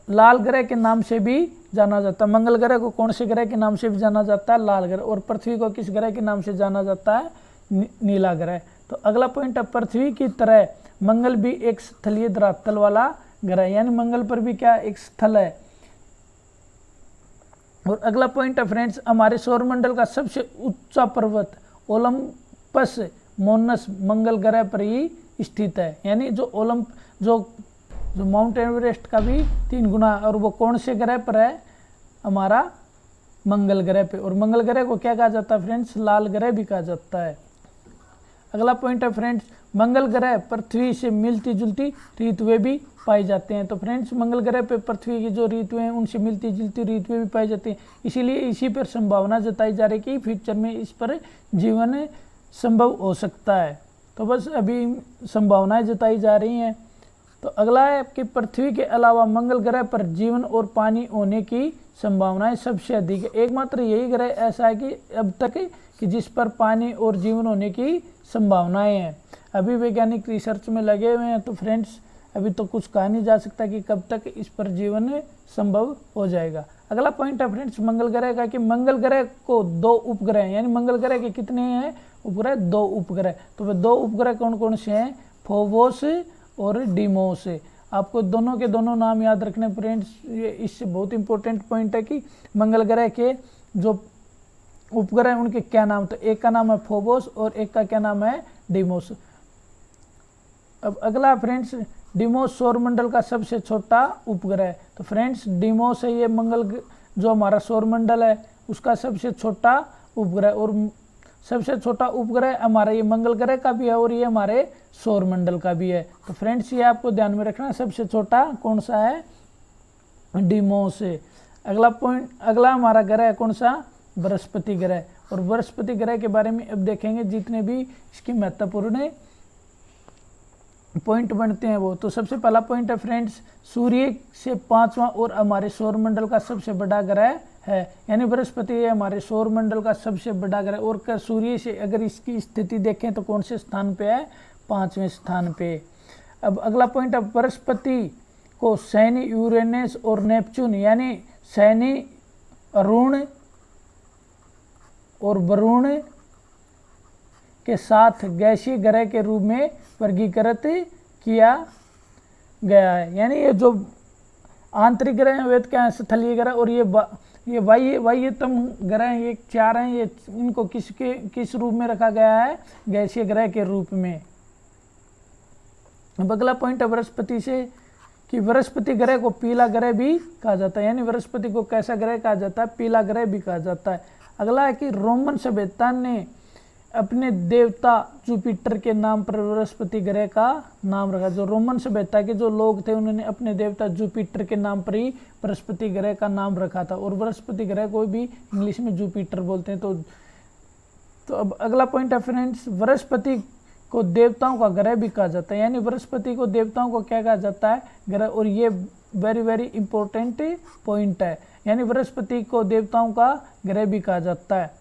लाल ग्रह के नाम से भी जाना जाता है। मंगल ग्रह को कौन से ग्रह के नाम से भी जाना जाता है? लाल ग्रह। और पृथ्वी को किस ग्रह के नाम से जाना जाता है? नीला ग्रह। तो अगला पॉइंट है पृथ्वी की तरह मंगल भी एक स्थलीय धरातल वाला ग्रह, यानी मंगल पर भी क्या एक स्थल है। और अगला पॉइंट है फ्रेंड्स हमारे सौरमंडल का सबसे ऊंचा पर्वत ओलंपस मोनस मंगल ग्रह पर ही स्थित है, यानी जो माउंट एवरेस्ट का भी 3 गुना, और वो कौन से ग्रह पर है? हमारा मंगल ग्रह पे। और मंगल ग्रह को क्या कहा जाता है फ्रेंड्स? लाल ग्रह भी कहा जाता है। अगला पॉइंट है फ्रेंड्स मंगल ग्रह पृथ्वी से मिलती जुलती ऋतुएं भी पाई जाते हैं। तो फ्रेंड्स मंगल ग्रह पे पृथ्वी की जो ऋतुएं हैं उनसे मिलती जुलती ऋतुएं भी पाई जाती हैं, इसीलिए इसी पर संभावना जताई जा रही है कि फ्यूचर में इस पर जीवन संभव हो सकता है। तो बस अभी संभावनाएं जताई जा रही हैं। तो अगला है कि पृथ्वी के अलावा मंगल ग्रह पर जीवन और पानी होने की संभावनाएं सबसे अधिक है। एकमात्र यही ग्रह ऐसा है कि अब तक कि जिस पर पानी और जीवन होने की संभावनाएं हैं। अभी वैज्ञानिक रिसर्च में लगे हुए हैं, तो फ्रेंड्स अभी तो कुछ कहा नहीं जा सकता कि कब तक इस पर जीवन संभव हो जाएगा। अगला पॉइंट है फ्रेंड्स मंगल ग्रह का कि मंगल ग्रह को 2 उपग्रह, यानी मंगल ग्रह के कितने हैं उपग्रह? 2 उपग्रह। तो वे 2 उपग्रह कौन कौन से हैं? फोबोस और डीमोस। आपको दोनों के दोनों नाम याद रखने फ्रेंड्स, ये इससे बहुत इंपॉर्टेंट पॉइंट है कि मंगल ग्रह के जो उपग्रह उनके क्या नाम? तो एक का नाम है फोबोस और एक का क्या नाम है? डीमोस। अब अगला फ्रेंड्स डीमोस सौरमंडल का सबसे छोटा उपग्रह। तो फ्रेंड्स डीमोस है ये मंगल जो हमारा सौरमंडल है उसका सबसे छोटा उपग्रह। और सबसे छोटा उपग्रह हमारा ये मंगल ग्रह का भी है और ये हमारे सौर मंडल का भी है। तो फ्रेंड्स ये आपको ध्यान में रखना, सबसे छोटा कौन सा है, डिमोस है। अगला हमारा ग्रह है कौन सा, बृहस्पति ग्रह। और बृहस्पति ग्रह के बारे में अब देखेंगे जितने भी इसके महत्वपूर्ण पॉइंट बनते हैं वो। तो सबसे पहला पॉइंट है फ्रेंड्स, सूर्य से 5वां और हमारे सौर मंडल का सबसे बड़ा ग्रह है, यानी बृहस्पति है हमारे सौर मंडल का सबसे बड़ा ग्रह। और सूर्य से अगर इसकी स्थिति देखें तो कौन से स्थान पे है, 5वें स्थान पे। अब अगला पॉइंट है, बृहस्पति को शनि, यूरेनस और नेपच्यून यानी शनि, अरुण और वरुण के साथ गैसीय ग्रह के रूप में वर्गीकृत किया गया है। यानी ये जो आंतरिक ग्रह हैं वे क्या है, स्थलीय ग्रह। और ये वाह्यतम ग्रह ये 4 हैं, ये इनको किस रूप में रखा गया है, गैसीय ग्रह के रूप में। अब अगला पॉइंट है बृहस्पति से कि बृहस्पति ग्रह को पीला ग्रह भी कहा जाता है, यानी बृहस्पति को कैसा ग्रह कहा जाता है, पीला ग्रह भी कहा जाता है। अगला है कि रोमन सभ्यता ने अपने देवता जुपिटर के नाम पर बृहस्पति ग्रह का नाम रखा। जो रोमन सभ्यता के जो लोग थे उन्होंने अपने देवता जुपिटर के नाम पर ही बृहस्पति ग्रह का नाम रखा था। और बृहस्पति ग्रह को भी इंग्लिश में जुपिटर बोलते हैं। तो अब अगला पॉइंट है फ्रेंड्स, बृहस्पति को देवताओं का ग्रह भी कहा जाता है, यानी बृहस्पति को देवताओं को क्या कहा जाता है, ग्रह। और ये वेरी इंपॉर्टेंट पॉइंट है, यानी बृहस्पति को देवताओं का ग्रह भी कहा जाता है।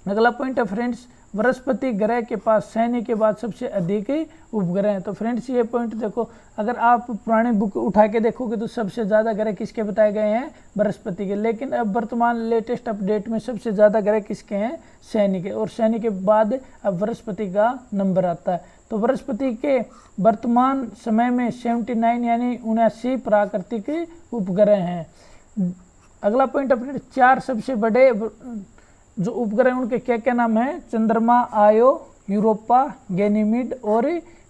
अगला पॉइंट है फ्रेंड्स, बृहस्पति ग्रह के पास शनि के बाद सबसे अधिक उपग्रह हैं। तो फ्रेंड्स ये पॉइंट देखो, अगर आप पुरानी बुक उठा के देखोगे तो सबसे ज़्यादा ग्रह किसके बताए गए हैं, बृहस्पति के। लेकिन अब वर्तमान लेटेस्ट अपडेट में सबसे ज़्यादा ग्रह किसके हैं, शनि के। और शनि के बाद अब बृहस्पति का नंबर आता है। तो बृहस्पति के वर्तमान समय में 79 यानी 79 प्राकृतिक उपग्रह हैं। अगला पॉइंट अपने 4 सबसे बड़े जो उपग्रह उनके क्या क्या नाम है, चंद्रमा, आयो, यूरोपा, गैनीमीड और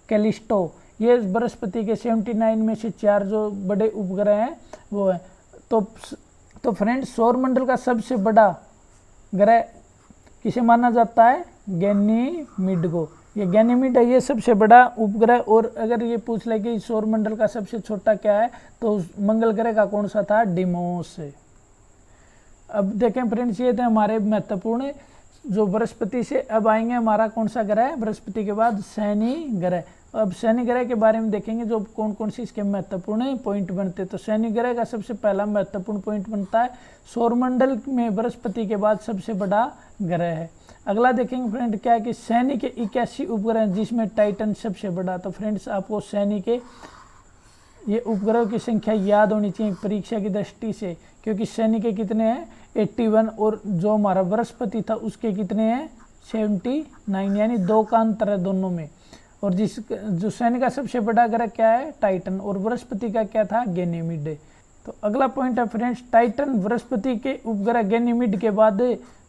कैलिस्टो। ये बृहस्पति के 79 में से 4 जो बड़े उपग्रह हैं वो है। तो फ्रेंड्स सौर मंडल का सबसे बड़ा ग्रह किसे माना जाता है, गैनीमीड को। ये गैनीमीड है, ये सबसे बड़ा उपग्रह। और अगर ये पूछ ले कि सौर मंडल का सबसे छोटा क्या है, तो मंगल ग्रह का कौन सा था, डिमोस। अब देखें फ्रेंड्स, ये थे हमारे महत्वपूर्ण जो बृहस्पति से। अब आएंगे हमारा कौन सा ग्रह, बृहस्पति के बाद शनि ग्रह। अब शनि ग्रह के बारे में देखेंगे जो कौन कौन सी इसके महत्वपूर्ण पॉइंट बनते हैं। तो शनि ग्रह का सबसे पहला महत्वपूर्ण पॉइंट बनता है, सौरमंडल में बृहस्पति के बाद सबसे बड़ा ग्रह है। अगला देखेंगे फ्रेंड क्या है कि शनि के 81 उपग्रह हैं जिसमें टाइटन सबसे बड़ा। तो फ्रेंड्स आपको शनि के ये उपग्रह की संख्या याद होनी चाहिए परीक्षा की दृष्टि से, क्योंकि शनि के कितने हैं, 81। और जो हमारा बृहस्पति था उसके कितने हैं, 79, यानी 2 का अंतर है दोनों में। और जो शनि का सबसे बड़ा ग्रह क्या है, टाइटन। और बृहस्पति का क्या था, गैनीमीड। तो अगला पॉइंट है फ्रेंड्स, टाइटन बृहस्पति के उपग्रह गैनीमीड के बाद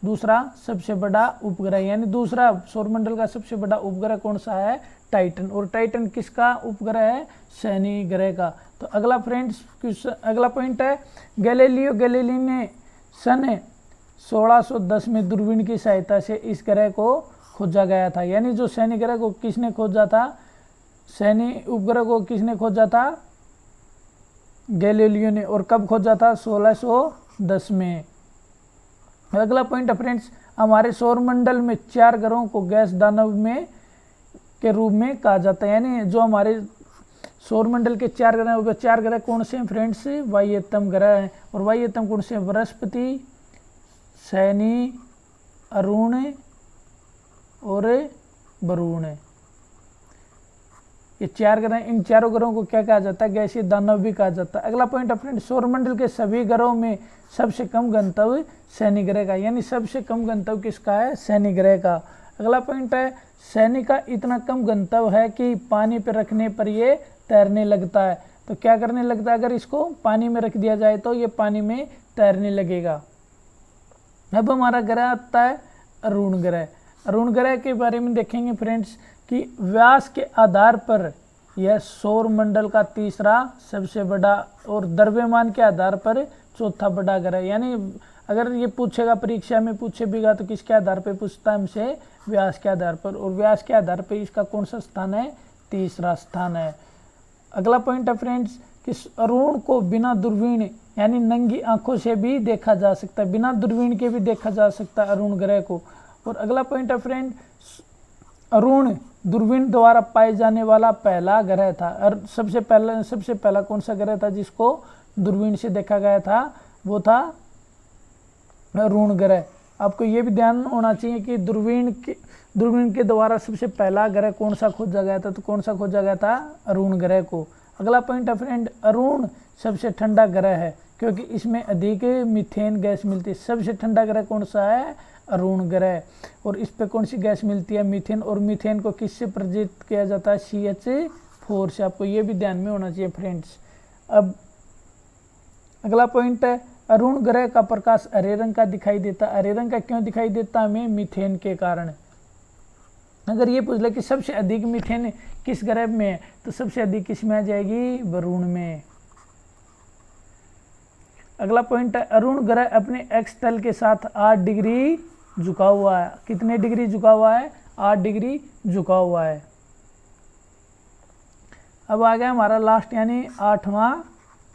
दूसरा सबसे बड़ा उपग्रह, यानी दूसरा सौरमंडल का सबसे बड़ा उपग्रह कौन सा है, टाइटन। और टाइटन किसका उपग्रह है, शनि ग्रह का। तो अगला फ्रेंड्स अगला पॉइंट है, गैलीलियो गैलीली ने सन 1610 में दूरबीन की सहायता से इस ग्रह को खोजा गया था। यानी जो शनि ग्रह को किसने खोजा था, शनि उपग्रह को किसने खोजा था, गैलीलियो ने। और कब खोजा था, 1610 में। अगला पॉइंट है फ्रेंड्स, हमारे सौरमंडल में 4 ग्रहों को गैस दानव में के रूप में कहा जाता है। यानी जो हमारे सौरमंडल के 4 ग्रह हैं, 4 ग्रह कौन से हैं फ्रेंड्स, वाह्यतम ग्रह हैं। और वाह्यतम कौन से हैं, बृहस्पति, शनि, अरुण और वरुण। ये 4 ग्रह, इन चारों ग्रहों को क्या कहा जाता है, गैसीय दानव भी कहा जाता है। अगला पॉइंट है फ्रेंड, सौरमंडल के सभी ग्रहों में सबसे कम घनत्व शनि ग्रह का। यानी सबसे कम घनत्व किसका है, शनि ग्रह का। अगला पॉइंट है, शनि का इतना कम घनत्व है कि पानी पर रखने पर ये तैरने लगता है। तो क्या करने लगता है, अगर इसको पानी में रख दिया जाए तो ये पानी में तैरने लगेगा। अब हमारा ग्रह आता है अरुण ग्रह। अरुण ग्रह के बारे में देखेंगे फ्रेंड्स कि व्यास के आधार पर यह सौरमंडल का तीसरा सबसे बड़ा और द्रव्यमान के आधार पर चौथा बड़ा ग्रह। यानी अगर ये पूछेगा परीक्षा में पूछेगा तो किसके आधार पे पूछता है हमसे, व्यास के आधार पर, और व्यास के आधार पे इसका कौन सा स्थान है, तीसरा स्थान है। अगला पॉइंट है फ्रेंड्स कि अरुण को बिना दूरबीन यानी नंगी आंखों से भी देखा जा सकता है, बिना दूरबीन के भी देखा जा सकता है अरुण ग्रह को। और अगला पॉइंट है फ्रेंड, अरुण दूरबीन द्वारा पाए जाने वाला पहला ग्रह था। और सबसे पहला कौन सा ग्रह था जिसको दूरबीन से देखा गया था, वो था अरुण ग्रह। आपको ये भी ध्यान होना चाहिए कि दूरबीन के द्वारा सबसे पहला ग्रह कौन सा खोजा गया था, तो कौन सा खोजा गया था, अरुण ग्रह को। अगला पॉइंट है फ्रेंड, अरुण सबसे ठंडा ग्रह है क्योंकि इसमें अधिक मीथेन गैस मिलती है। सबसे ठंडा ग्रह कौन सा है, अरुण ग्रह। और इस पे कौन सी गैस मिलती है, मीथेन। और मीथेन को किससे प्रज्वलित किया जाता है, CH4 से। आपको ये भी ध्यान में होना चाहिए फ्रेंड्स। अब अगला पॉइंट है, अरुण ग्रह का प्रकाश हरे रंग का दिखाई देता है। हरे रंग का क्यों दिखाई देता है हमें, मीथेन के कारण। अगर ये पूछ ले कि सबसे अधिक मीथेन किस ग्रह में है, तो सबसे अधिक किस में आ जाएगी, वरुण में। अगला पॉइंट है, अरुण ग्रह अपने एक्स तल के साथ 8 डिग्री झुका हुआ है। कितने डिग्री झुका हुआ है, 8 डिग्री झुका हुआ है। अब आ गया हमारा लास्ट यानी 8वां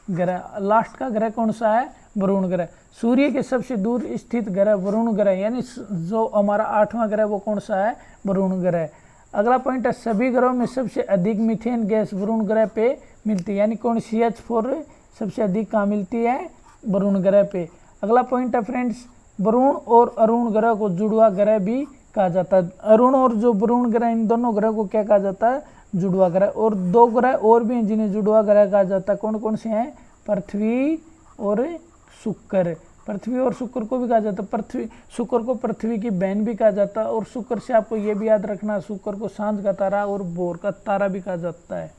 ग्रह। लास्ट का ग्रह कौन सा है, वरुण ग्रह। सूर्य के सबसे दूर स्थित ग्रह वरुण ग्रह, यानी जो हमारा 8वां ग्रह वो कौन सा है, वरुण ग्रह। अगला पॉइंट है, सभी ग्रहों में सबसे अधिक मीथेन गैस वरुण ग्रह पे मिलती है, यानी कौन, CH4 सबसे अधिक कहाँ मिलती है, वरुण ग्रह पे। अगला पॉइंट है फ्रेंड्स, वरुण और अरुण ग्रह को जुड़वा ग्रह भी कहा जाता है। अरुण और जो वरुण ग्रह, इन दोनों ग्रह को क्या कहा जाता है, जुड़वा ग्रह। और 2 ग्रह और भी हैं जिन्हें जुड़वा ग्रह कहा जाता है। कौन कौन से हैं, पृथ्वी और शुक्र। पृथ्वी और शुक्र को भी कहा जाता है, शुक्र को पृथ्वी की बहन भी कहा जाता है। और शुक्र से आपको ये भी याद रखना, शुक्र को सांझ का तारा और भोर का तारा भी कहा जाता है।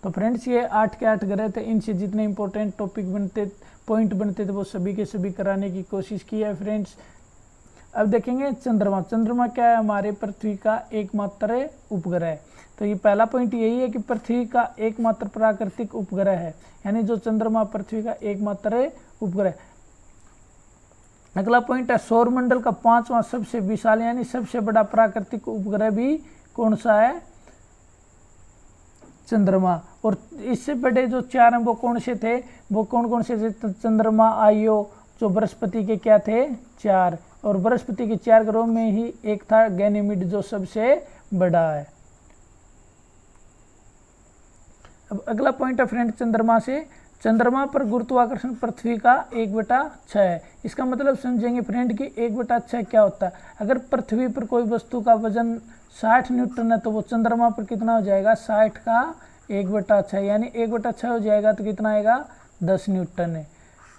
तो फ्रेंड्स ये 8 के 8 ग्रह थे। इनसे जितने इंपॉर्टेंट टॉपिक बनते, पॉइंट बनते थे, वो सभी के सभी कराने की कोशिश की है फ्रेंड्स। अब देखेंगे चंद्रमा। चंद्रमा क्या है, हमारे पृथ्वी का एकमात्र उपग्रह। तो ये पहला पॉइंट यही है कि पृथ्वी का एकमात्र प्राकृतिक उपग्रह है, यानी जो चंद्रमा पृथ्वी का एकमात्र उपग्रह। अगला पॉइंट है, सौरमंडल का 5वां सबसे विशाल यानी सबसे बड़ा प्राकृतिक उपग्रह भी कौन सा है, चंद्रमा। और इससे बड़े जो 4 हैं वो कौन से थे, वो कौन कौन से थे, चंद्रमा, आयो, जो बृहस्पति के क्या थे, 4। और बृहस्पति के 4 ग्रहों में ही एक था गैनीमीड जो सबसे बड़ा है। अब अगला पॉइंट है फ्रेंड, चंद्रमा से। चंद्रमा पर गुरुत्वाकर्षण पृथ्वी का 1/6 है। इसका मतलब समझेंगे फ्रेंड कि 1/6 क्या होता है। अगर पृथ्वी पर कोई वस्तु का वजन 60 न्यूटन है तो वो चंद्रमा पर कितना हो जाएगा, 60 का 1/6, यानी 1/6 हो जाएगा तो कितना आएगा, 10 न्यूटन है।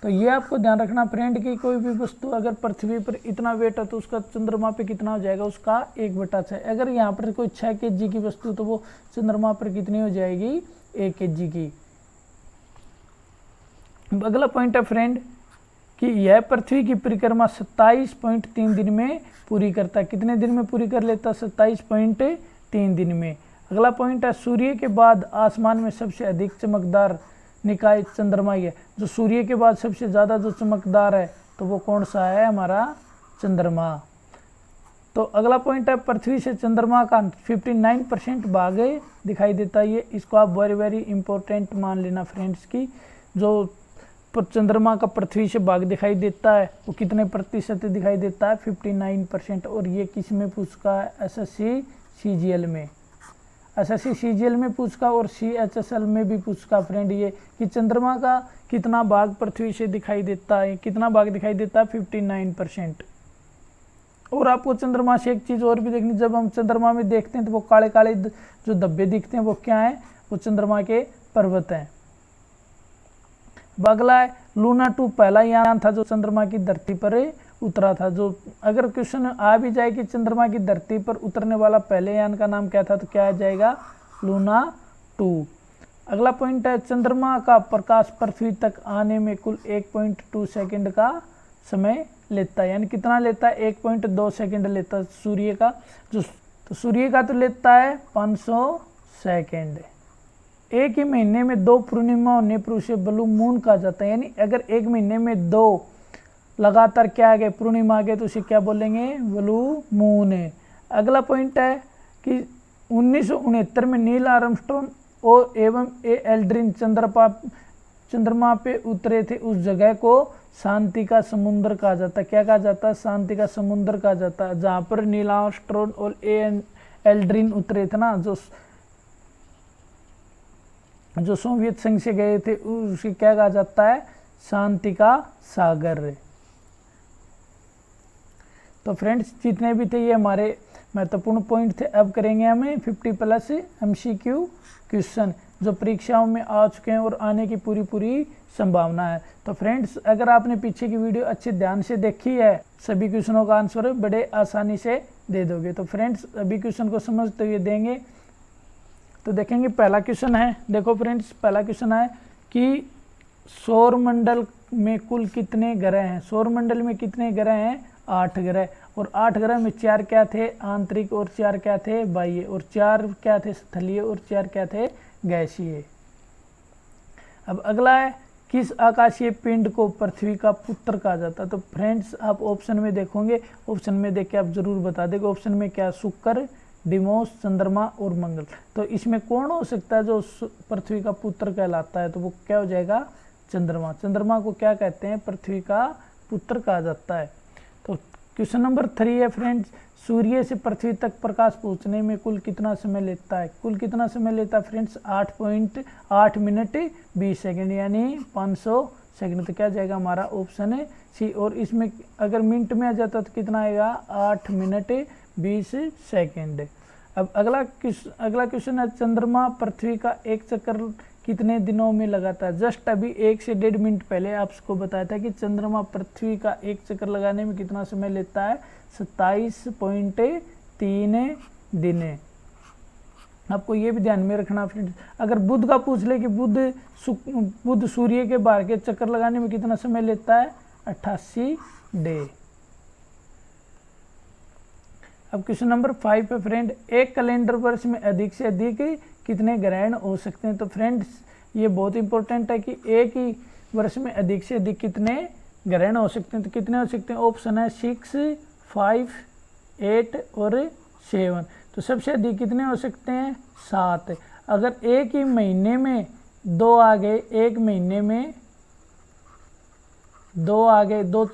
तो ये आपको ध्यान रखना फ्रेंड कि कोई भी वस्तु अगर पृथ्वी पर इतना वेट है तो उसका चंद्रमा पे कितना हो जाएगा, उसका 1/6। अगर यहाँ पर कोई 6 kg की वस्तु तो वो चंद्रमा पर कितनी हो जाएगी, 1 kg की। अगला पॉइंट है फ्रेंड कि यह पृथ्वी की परिक्रमा 27.3 दिन में पूरी करता है। कितने दिन में पूरी कर लेता है, 27.3 दिन में। अगला पॉइंट है, सूर्य के बाद आसमान में सबसे अधिक चमकदार निकाय चंद्रमा ही है। जो सूर्य के बाद सबसे ज़्यादा जो चमकदार है तो वो कौन सा है, हमारा चंद्रमा। तो अगला पॉइंट है, पृथ्वी से चंद्रमा का 59% भाग दिखाई देता है। ये इसको आप वेरी इंपॉर्टेंट मान लेना फ्रेंड्स की जो चंद्रमा का पृथ्वी से भाग दिखाई देता है वो कितने प्रतिशत दिखाई देता है, 59%। और ये किस में पूछा है, SSC CGL में, SSC CGL में पूछा और CHSL में भी पूछा फ्रेंड ये कि चंद्रमा का कितना भाग पृथ्वी से दिखाई देता है, कितना भाग दिखाई देता है, 59%। और आपको चंद्रमा से एक चीज़ और भी देखनी, जब हम चंद्रमा में देखते हैं तो वो काले काले जो धब्बे दिखते हैं वो क्या हैं, वो चंद्रमा के पर्वत हैं। अगला है, लूना 2 पहला यान था जो चंद्रमा की धरती पर उतरा था। जो अगर क्वेश्चन आ भी जाए कि चंद्रमा की धरती पर उतरने वाला पहले यान का नाम क्या था तो क्या आ जाएगा, लूना 2। अगला पॉइंट है, चंद्रमा का प्रकाश पृथ्वी तक आने में कुल 1.2 सेकंड का समय लेता है, यानी कितना लेता है, 1.2 सेकंड लेता है सूर्य का। जो तो सूर्य का तो लेता है 500 सेकंड। एक ही महीने में 2 पूर्णिमा होने पर उसे ब्लू मून कहा जाता है, यानी अगर एक महीने में 2 लगातार क्या आ गए, पूर्णिमा आ गए, तो उसे क्या बोलेंगे, ब्लू मून है। अगला पॉइंट है कि 1969 में नील आर्मस्ट्रॉन्ग और एवं ए एल्ड्रिन चंद्रमा पे उतरे थे। उस जगह को शांति का समुद्र कहा जाता है। क्या कहा जाता है, शांति का समुद्र कहा जाता है। जहाँ पर नील आर्मस्ट्रॉन्ग और ए एल्ड्रिन उतरे थे ना, जो सोवियत संघ से गए थे, उसे क्या कहा जाता है, शांति का सागर। तो फ्रेंड्स जितने भी थे ये हमारे महत्वपूर्ण पॉइंट थे। अब करेंगे हमें 50+ MCQ क्वेश्चन जो परीक्षाओं में आ चुके हैं और आने की पूरी संभावना है। तो फ्रेंड्स अगर आपने पीछे की वीडियो अच्छे ध्यान से देखी है, सभी क्वेश्चनों का आंसर बड़े आसानी से दे दोगे। तो फ्रेंड्स अभी क्वेश्चन को समझते हुए देंगे। तो देखेंगे पहला क्वेश्चन है, देखो फ्रेंड्स पहला क्वेश्चन है कि सौरमंडल में कुल कितने ग्रह हैं। सौरमंडल में कितने ग्रह हैं, 8 ग्रह। और 8 ग्रह में 4 क्या थे, आंतरिक, और 4 क्या थे, बाह्य, और 4 क्या थे, स्थलीय, और 4 क्या थे, गैसीय। अब अगला है किस आकाशीय पिंड को पृथ्वी का पुत्र कहा जाता है। तो फ्रेंड्स आप ऑप्शन में देखोगे, ऑप्शन में देख के आप जरूर बता देंगे ऑप्शन में क्या, शुक्र, डिमोस, चंद्रमा और मंगल। तो इसमें कौन हो सकता है जो पृथ्वी का पुत्र कहलाता है, तो वो क्या हो जाएगा, चंद्रमा। चंद्रमा को क्या कहते हैं, पृथ्वी का पुत्र कहा जाता है। तो क्वेश्चन नंबर 3 है फ्रेंड्स, सूर्य से पृथ्वी तक प्रकाश पहुंचने में कुल कितना समय लेता है। कुल कितना समय लेता है फ्रेंड्स, 8 मिनट 20 सेकंड यानी 500 सेकंड। तो क्या जाएगा हमारा ऑप्शन है सी। और इसमें अगर मिनट में आ जाता तो कितना आएगा, 8 मिनट 20 सेकंड। अब अगला क्वेश्चन है, चंद्रमा पृथ्वी का एक चक्कर कितने दिनों में लगाता है। जस्ट अभी 1 से 1.5 मिनट पहले आपको बताया था कि चंद्रमा पृथ्वी का एक चक्कर लगाने में कितना समय लेता है, 27.3 दिन। आपको ये भी ध्यान में रखना फ्रेंड्स, अगर बुध का पूछ ले कि बुध सूर्य के बाहर के चक्कर लगाने में कितना समय लेता है, 88 डे। अब क्वेश्चन नंबर 5 है फ्रेंड, एक कैलेंडर वर्ष में अधिक से अधिक कितने ग्रहण हो सकते हैं। तो फ्रेंड्स ये बहुत इंपॉर्टेंट है कि एक ही वर्ष में अधिक से अधिक कितने ग्रहण हो सकते हैं। तो कितने हो सकते हैं, ऑप्शन है 6, 5, 8 और 7। तो सबसे अधिक कितने हो सकते हैं, 7। अगर एक ही महीने में 2 आ गए, एक महीने में 2 आ गए, दो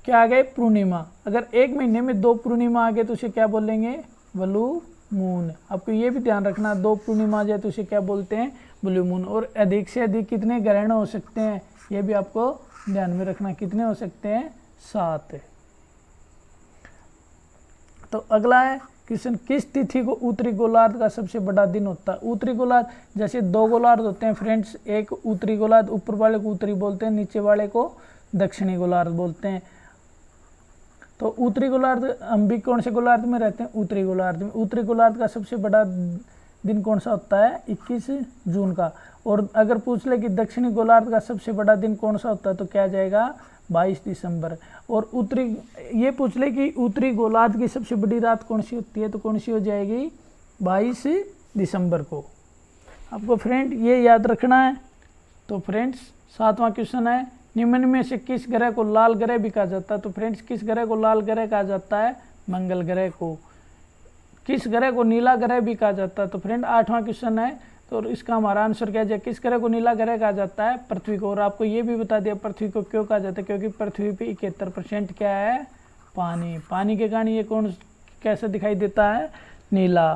क्या आ गए, पूर्णिमा। अगर एक महीने में 2 पूर्णिमा आ गए तो उसे क्या बोलेंगे, ब्लू मून। आपको ये भी ध्यान रखना, 2 पूर्णिमा आ जाए तो उसे क्या बोलते हैं, ब्लू मून। और अधिक से अधिक कितने ग्रहण हो सकते हैं, ये भी आपको ध्यान में रखना, कितने हो सकते हैं, 7। तो अगला है क्वेश्चन, किस तिथि को उत्तरी गोलार्ध का सबसे बड़ा दिन होता है। उत्तरी गोलार्ध, जैसे 2 गोलार्ध होते हैं फ्रेंड्स, एक उत्तरी गोलार्ध, ऊपर वाले को उत्तरी बोलते हैं, नीचे वाले को दक्षिणी गोलार्ध बोलते हैं। तो उत्तरी गोलार्ध, हम भी कौन से गोलार्ध में रहते हैं, उत्तरी गोलार्ध में। उत्तरी गोलार्ध का सबसे बड़ा दिन कौन सा होता है, 21 जून का। और अगर पूछ ले कि दक्षिणी गोलार्ध का सबसे बड़ा दिन कौन सा होता है, तो क्या जाएगा, 22 दिसंबर। और ये पूछ ले कि उत्तरी गोलार्ध की सबसे बड़ी रात कौन सी होती है, तो कौन सी हो जाएगी, 22 दिसंबर को। आपको फ्रेंड ये याद रखना है। तो फ्रेंड्स 7वां क्वेश्चन है, निम्न में से किस ग्रह को लाल ग्रह भी कहा जाता है। तो फ्रेंड्स किस ग्रह को लाल ग्रह कहा जाता है, मंगल ग्रह को। किस ग्रह को नीला ग्रह भी कहा जाता है। तो फ्रेंड 8वां क्वेश्चन है, तो इसका हमारा आंसर क्या जाए, किस ग्रह को नीला ग्रह कहा जाता है, पृथ्वी को। और आपको ये भी बता दिया पृथ्वी को क्यों कहा जाता है, क्योंकि पृथ्वी पे 71% क्या है, पानी। पानी के कारण ये कौन कैसा दिखाई देता है, नीला।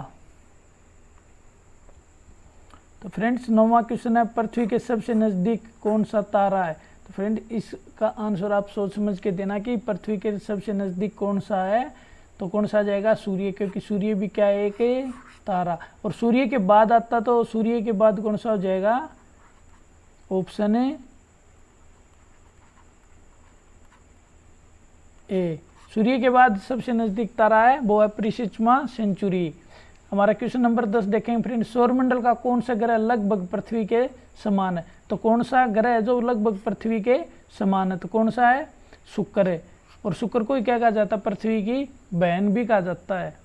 तो फ्रेंड्स 9वां क्वेश्चन है, पृथ्वी के सबसे नज़दीक कौन सा तारा है। तो फ्रेंड इसका आंसर आप सोच समझ के देना कि पृथ्वी के सबसे नज़दीक कौन सा है, तो कौन सा जाएगा, सूर्य, क्योंकि सूर्य भी क्या है, एक तारा। और सूर्य के बाद आता, तो सूर्य के बाद कौन सा हो जाएगा, ऑप्शन ए। सूर्य के बाद सबसे नज़दीक तारा है वो है प्रिसिस्मा सेंचुरी। हमारा क्वेश्चन नंबर 10 देखेंगे फ्रेंड, सौरमंडल का कौन सा ग्रह लगभग पृथ्वी के समान है। तो कौन सा ग्रह है जो लगभग पृथ्वी के समान है, तो कौन सा है, शुक्र है। और शुक्र को क्या कहा जाता है, पृथ्वी की बहन भी कहा जाता है।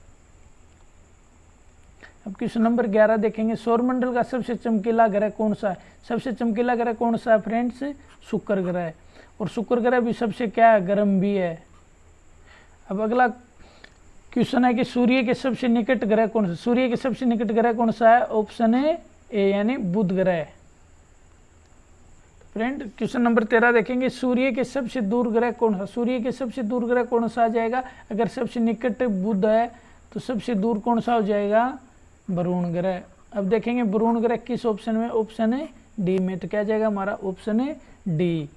अब क्वेश्चन नंबर 11 देखेंगे, सौरमंडल का सबसे चमकीला ग्रह कौन सा है। सबसे चमकीला ग्रह कौन सा है फ्रेंड्स, शुक्र ग्रह है। और शुक्र ग्रह भी सबसे क्या है, गर्म भी है। अब अगला क्वेश्चन है कि सूर्य के सबसे निकट ग्रह कौन सा। सूर्य के सबसे निकट ग्रह कौन सा है, ऑप्शन है ए यानी बुध ग्रह। फ्रेंड क्वेश्चन नंबर 13 देखेंगे, सूर्य के सबसे दूर ग्रह कौन सा। सूर्य के सबसे दूर ग्रह कौन सा आ जाएगा, अगर सबसे निकट बुध है तो सबसे दूर कौन सा हो जाएगा, वरुण ग्रह। अब देखेंगे वरुण ग्रह किस ऑप्शन में, ऑप्शन है डी में, तो क्या जाएगा हमारा ऑप्शन है डी।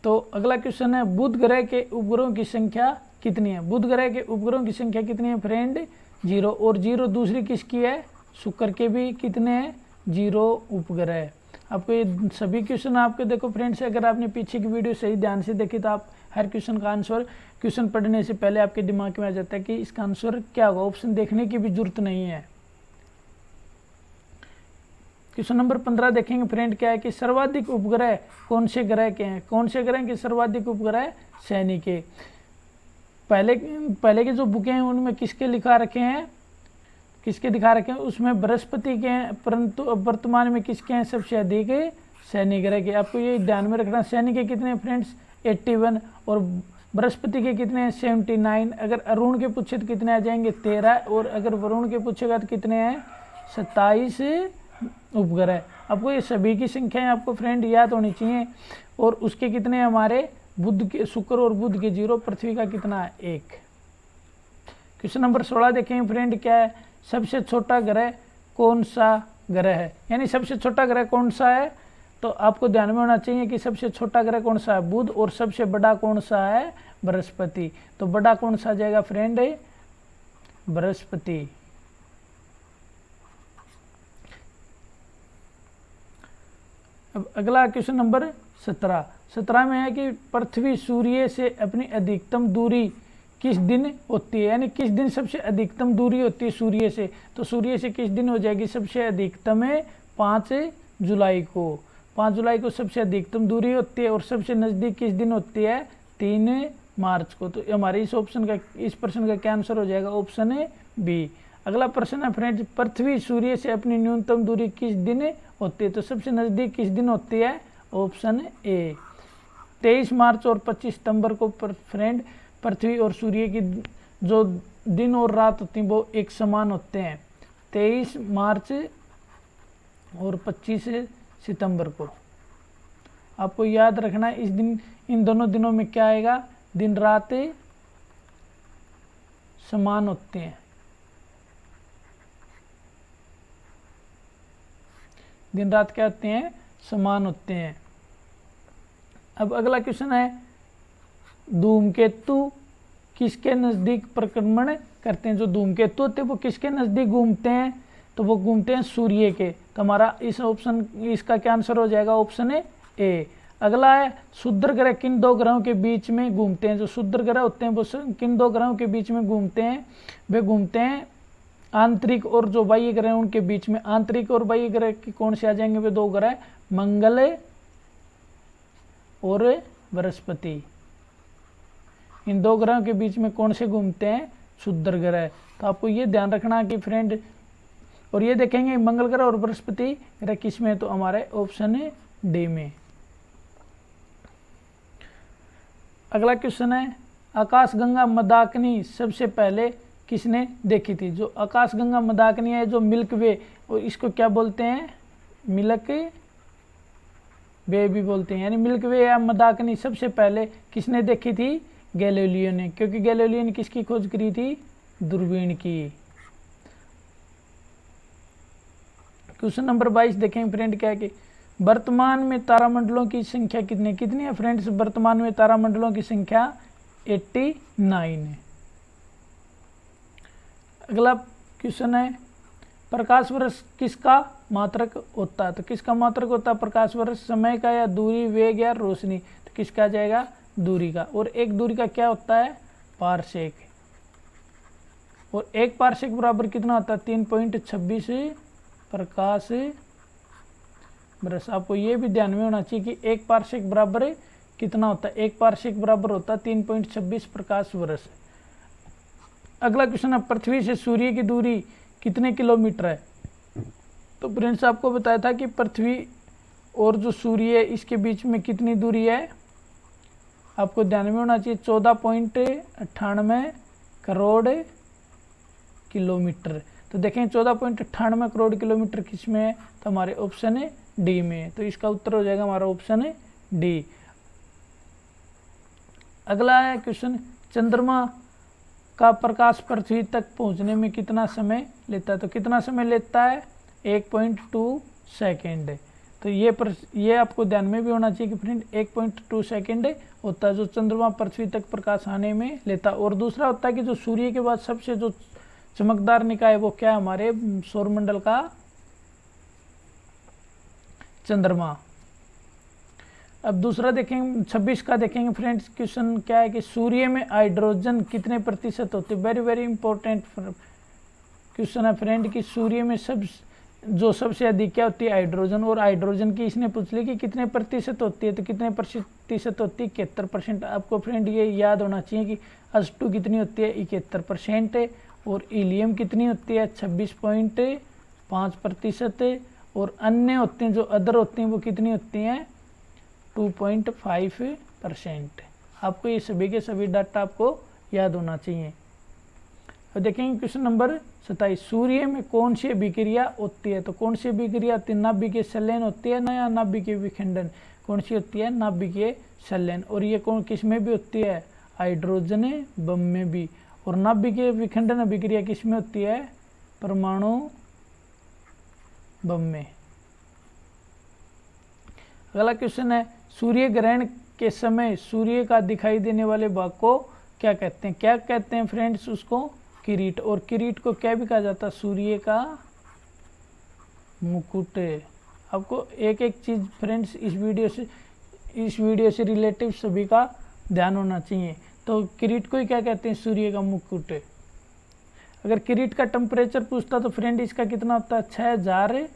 तो अगला क्वेश्चन है, बुध ग्रह के उपग्रहों की संख्या कितनी है। बुध ग्रह के उपग्रहों की संख्या कितनी है फ्रेंड, 0, और 0 दूसरी किसकी है, शुक्र के भी कितने हैं, 0 उपग्रह। आपको ये सभी क्वेश्चन आपके देखो फ्रेंड्स, अगर आपने पीछे की वीडियो सही ध्यान से देखी तो आप हर क्वेश्चन का आंसर क्वेश्चन पढ़ने से पहले आपके दिमाग में आ जाता है कि इसका आंसर क्या होगा, ऑप्शन देखने की भी जरूरत नहीं है। क्वेश्चन नंबर 15 देखेंगे फ्रेंड, क्या है कि सर्वाधिक उपग्रह कौन से ग्रह के हैं। कौन से ग्रह के सर्वाधिक उपग्रह, शनि के। पहले के जो बुकें हैं उनमें किसके लिखा रखे हैं, किसके दिखा रखे हैं, उसमें बृहस्पति के हैं, परंतु अब वर्तमान में किसके हैं सबसे अधिक, शनि ग्रह के। आपको ये ध्यान में रखना, शनि के कितने फ्रेंड्स 81 और बृहस्पति के कितने हैं 79। अगर अरुण के पूछे तो कितने आ जाएंगे 13, और अगर वरुण के पूछेगा तो कितने हैं 27 उपग्रह। आपको ये सभी की संख्याएं आपको फ्रेंड याद होनी चाहिए। और उसके कितने हमारे बुध के, शुक्र और बुध के 0, पृथ्वी का कितना है 1। क्वेश्चन नंबर 16 देखेंगे फ्रेंड, क्या है, सबसे छोटा ग्रह कौन सा ग्रह है, यानी सबसे छोटा ग्रह कौन सा है। तो आपको ध्यान में होना चाहिए कि सबसे छोटा ग्रह कौन सा है, बुध, और सबसे बड़ा कौन सा है, बृहस्पति। तो बड़ा कौन सा जाएगा फ्रेंड, बृहस्पति। अब अगला क्वेश्चन नंबर 17 में है कि पृथ्वी सूर्य से अपनी अधिकतम दूरी किस दिन होती है, यानी किस दिन सबसे अधिकतम दूरी होती है सूर्य से। तो सूर्य से किस दिन हो जाएगी सबसे अधिकतम है 5 जुलाई को। 5 जुलाई को सबसे अधिकतम दूरी होती है, और सबसे नज़दीक किस दिन होती है, 3 मार्च को। तो हमारे इस प्रश्न का क्या आंसर हो जाएगा, ऑप्शन है बी। अगला प्रश्न है फ्रेंड्स, पृथ्वी सूर्य से अपनी न्यूनतम दूरी किस दिन होती है। तो सबसे नज़दीक किस दिन होती है, ऑप्शन ए 23 मार्च और 25 सितंबर को फ्रेंड पृथ्वी और सूर्य की जो दिन और रात होती हैं वो एक समान होते हैं, 23 मार्च और 25 सितंबर को। आपको याद रखना है इस दिन, इन दोनों दिनों में क्या आएगा, दिन रात समान होते हैं। दिन रात क्या होते हैं, समान होते हैं। अब अगला क्वेश्चन है, धूमकेतु किसके नज़दीक परिक्रमण करते हैं। जो धूमकेतु होते हैं वो किसके नज़दीक घूमते हैं, तो वो घूमते हैं सूर्य के। तो हमारा इस ऑप्शन, इसका क्या आंसर हो जाएगा, ऑप्शन है ए। अगला है, शुद्र ग्रह किन 2 ग्रहों के बीच में घूमते हैं। जो शुद्र ग्रह होते हैं वो किन 2 ग्रहों के बीच में घूमते हैं, वे घूमते हैं आंतरिक और जो बाह्य ग्रह उनके बीच में। आंतरिक और बाह्य ग्रह की कौन से आ जाएंगे, वे 2 ग्रह, मंगल और बृहस्पति। इन 2 ग्रहों के बीच में कौन से घूमते हैं, शुद्र ग्रह। तो आपको ये ध्यान रखना कि फ्रेंड, और ये देखेंगे मंगल ग्रह और बृहस्पति ग्रह किस में, तो हमारे ऑप्शन है डी में। अगला क्वेश्चन है, आकाशगंगा मंदाकिनी सबसे पहले किसने देखी थी। जो आकाशगंगा मंदाकिनी है, जो मिल्क वे, और इसको क्या बोलते हैं, मिल्क वे भी बोलते हैं, यानी मिल्क वे या मंदाकिनी सबसे पहले किसने देखी थी, गैलीलियो ने। क्योंकि गैलीलियो ने किसकी खोज करी थी, दूरबीन की। क्वेश्चन नंबर 22 देखें फ्रेंड, क्या है कि वर्तमान में तारामंडलों की संख्या कितनी है फ्रेंड्स। वर्तमान में तारामंडलों की संख्या 89 है। अगला क्वेश्चन है, प्रकाश वर्ष किसका मात्रक होता है। तो किसका मात्रक होता है प्रकाश वर्ष, समय का या दूरी, वेग या रोशनी। तो किसका जाएगा, दूरी का। और एक दूरी का क्या होता है, पारसेक। और एक पारसेक बराबर कितना होता है, 3.26 प्रकाश वर्ष। आपको ये भी ध्यान में होना चाहिए कि एक पारसेक बराबर कितना होता है, एक पारसेक बराबर होता है 3.26 प्रकाश वर्ष। अगला क्वेश्चन है, पृथ्वी से सूर्य की दूरी कितने किलोमीटर है। तो फ्रेंड्स आपको बताया था कि पृथ्वी और जो सूर्य है इसके बीच में कितनी दूरी है, आपको ध्यान में होना चाहिए 14.98 करोड़ किलोमीटर। तो देखें 14.98 करोड़ किलोमीटर किस में है, तो हमारे ऑप्शन है डी में है। तो इसका उत्तर हो जाएगा हमारा ऑप्शन है डी। अगला है क्वेश्चन, चंद्रमा का प्रकाश पृथ्वी तक पहुंचने में कितना समय लेता है। तो कितना समय लेता है, 1.2 सेकेंड है। तो ये आपको ध्यान में भी होना चाहिए कि फ्रेंड 1.2 सेकेंड होता है जो चंद्रमा पृथ्वी तक प्रकाश आने में लेता है। और दूसरा होता है कि जो सूर्य के बाद सबसे जो चमकदार निकाय वो क्या है, हमारे सौरमंडल का चंद्रमा। अब दूसरा देखेंगे 26 का देखेंगे फ्रेंड्स, क्वेश्चन क्या है कि सूर्य में हाइड्रोजन कितने प्रतिशत होते हैं। वेरी वेरी इंपॉर्टेंट क्वेश्चन है फ्रेंड कि सूर्य में सबसे अधिक क्या होती है, हाइड्रोजन। और हाइड्रोजन की इसने पूछ ली कि कितने प्रतिशत होती है, तो कितने प्रतिशत होती है, 71%। आपको फ्रेंड ये याद होना चाहिए कि H2 कितनी होती है, 71% है। और हीलियम कितनी होती है, 26.5% है। और अन्य होते हैं जो अदर होते हैं वो कितनी होती हैं, 2.5%। आपको ये सभी के सभी डाटा आपको याद होना चाहिए। अब देखेंगे क्वेश्चन नंबर 27, सूर्य में कौन सी अभिक्रिया होती है। तो कौन सी अभिक्रिया होती है, नाभिकीय संलयन होती है ना, या नाभिकीय विखंडन। कौन सी होती है, नाभिकीय संलयन। और ये कौन किस में भी होती है, हाइड्रोजन बम में भी। और नाभिकीय विखंडन अभिक्रिया किस में होती है, परमाणु बम में। अगला क्वेश्चन है, सूर्य ग्रहण के समय सूर्य का दिखाई देने वाले भाग को क्या कहते हैं। क्या कहते हैं फ्रेंड्स, उसको किरीट। और किरीट को क्या भी कहा जाता है, सूर्य का मुकुट। आपको एक एक चीज फ्रेंड्स इस वीडियो से रिलेटिव सभी का ध्यान होना चाहिए। तो किरीट को ही क्या कहते हैं, सूर्य का मुकुट। अगर किरीट का टेम्परेचर पूछता तो फ्रेंड इसका कितना होता है, 6000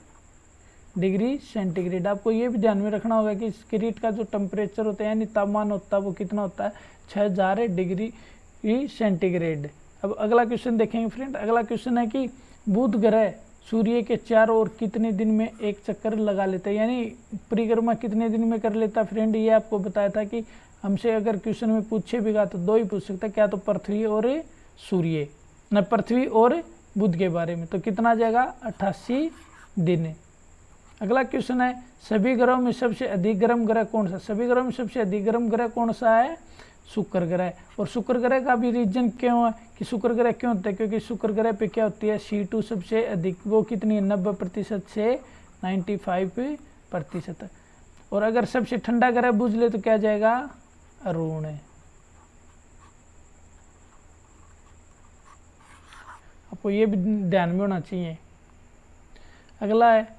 डिग्री सेंटीग्रेड। आपको ये भी ध्यान में रखना होगा कि इस किरीट का जो टेम्परेचर होता है यानी तापमान होता है वो कितना होता है, 6000 डिग्री सेंटीग्रेड। अब अगला क्वेश्चन देखेंगे फ्रेंड। अगला क्वेश्चन है कि बुध ग्रह सूर्य के चारों ओर कितने दिन में एक चक्कर लगा लेता है, यानी परिक्रमा कितने दिन में कर लेता है फ्रेंड। ये आपको बताया था कि हमसे अगर क्वेश्चन में पूछे भी तो दो ही पूछ सकता है, क्या तो पृथ्वी और सूर्य, न पृथ्वी और बुध के बारे में। तो कितना आ जाएगा, 88 दिन। अगला क्वेश्चन है, सभी ग्रहों में सबसे अधिक गर्म ग्रह कौन सा। सभी ग्रहों में सबसे अधिक गर्म ग्रह कौन सा है, शुक्र ग्रह। और शुक्र ग्रह का भी रीजन क्यों है कि शुक्र ग्रह क्यों होता है, क्योंकि शुक्र ग्रह पे क्या होती है, C2 सबसे अधिक। वो कितनी है, 90% से 95%। और अगर सबसे ठंडा ग्रह बुझ ले तो क्या जाएगा, अरुण। आपको ये भी ध्यान में होना चाहिए। अगला है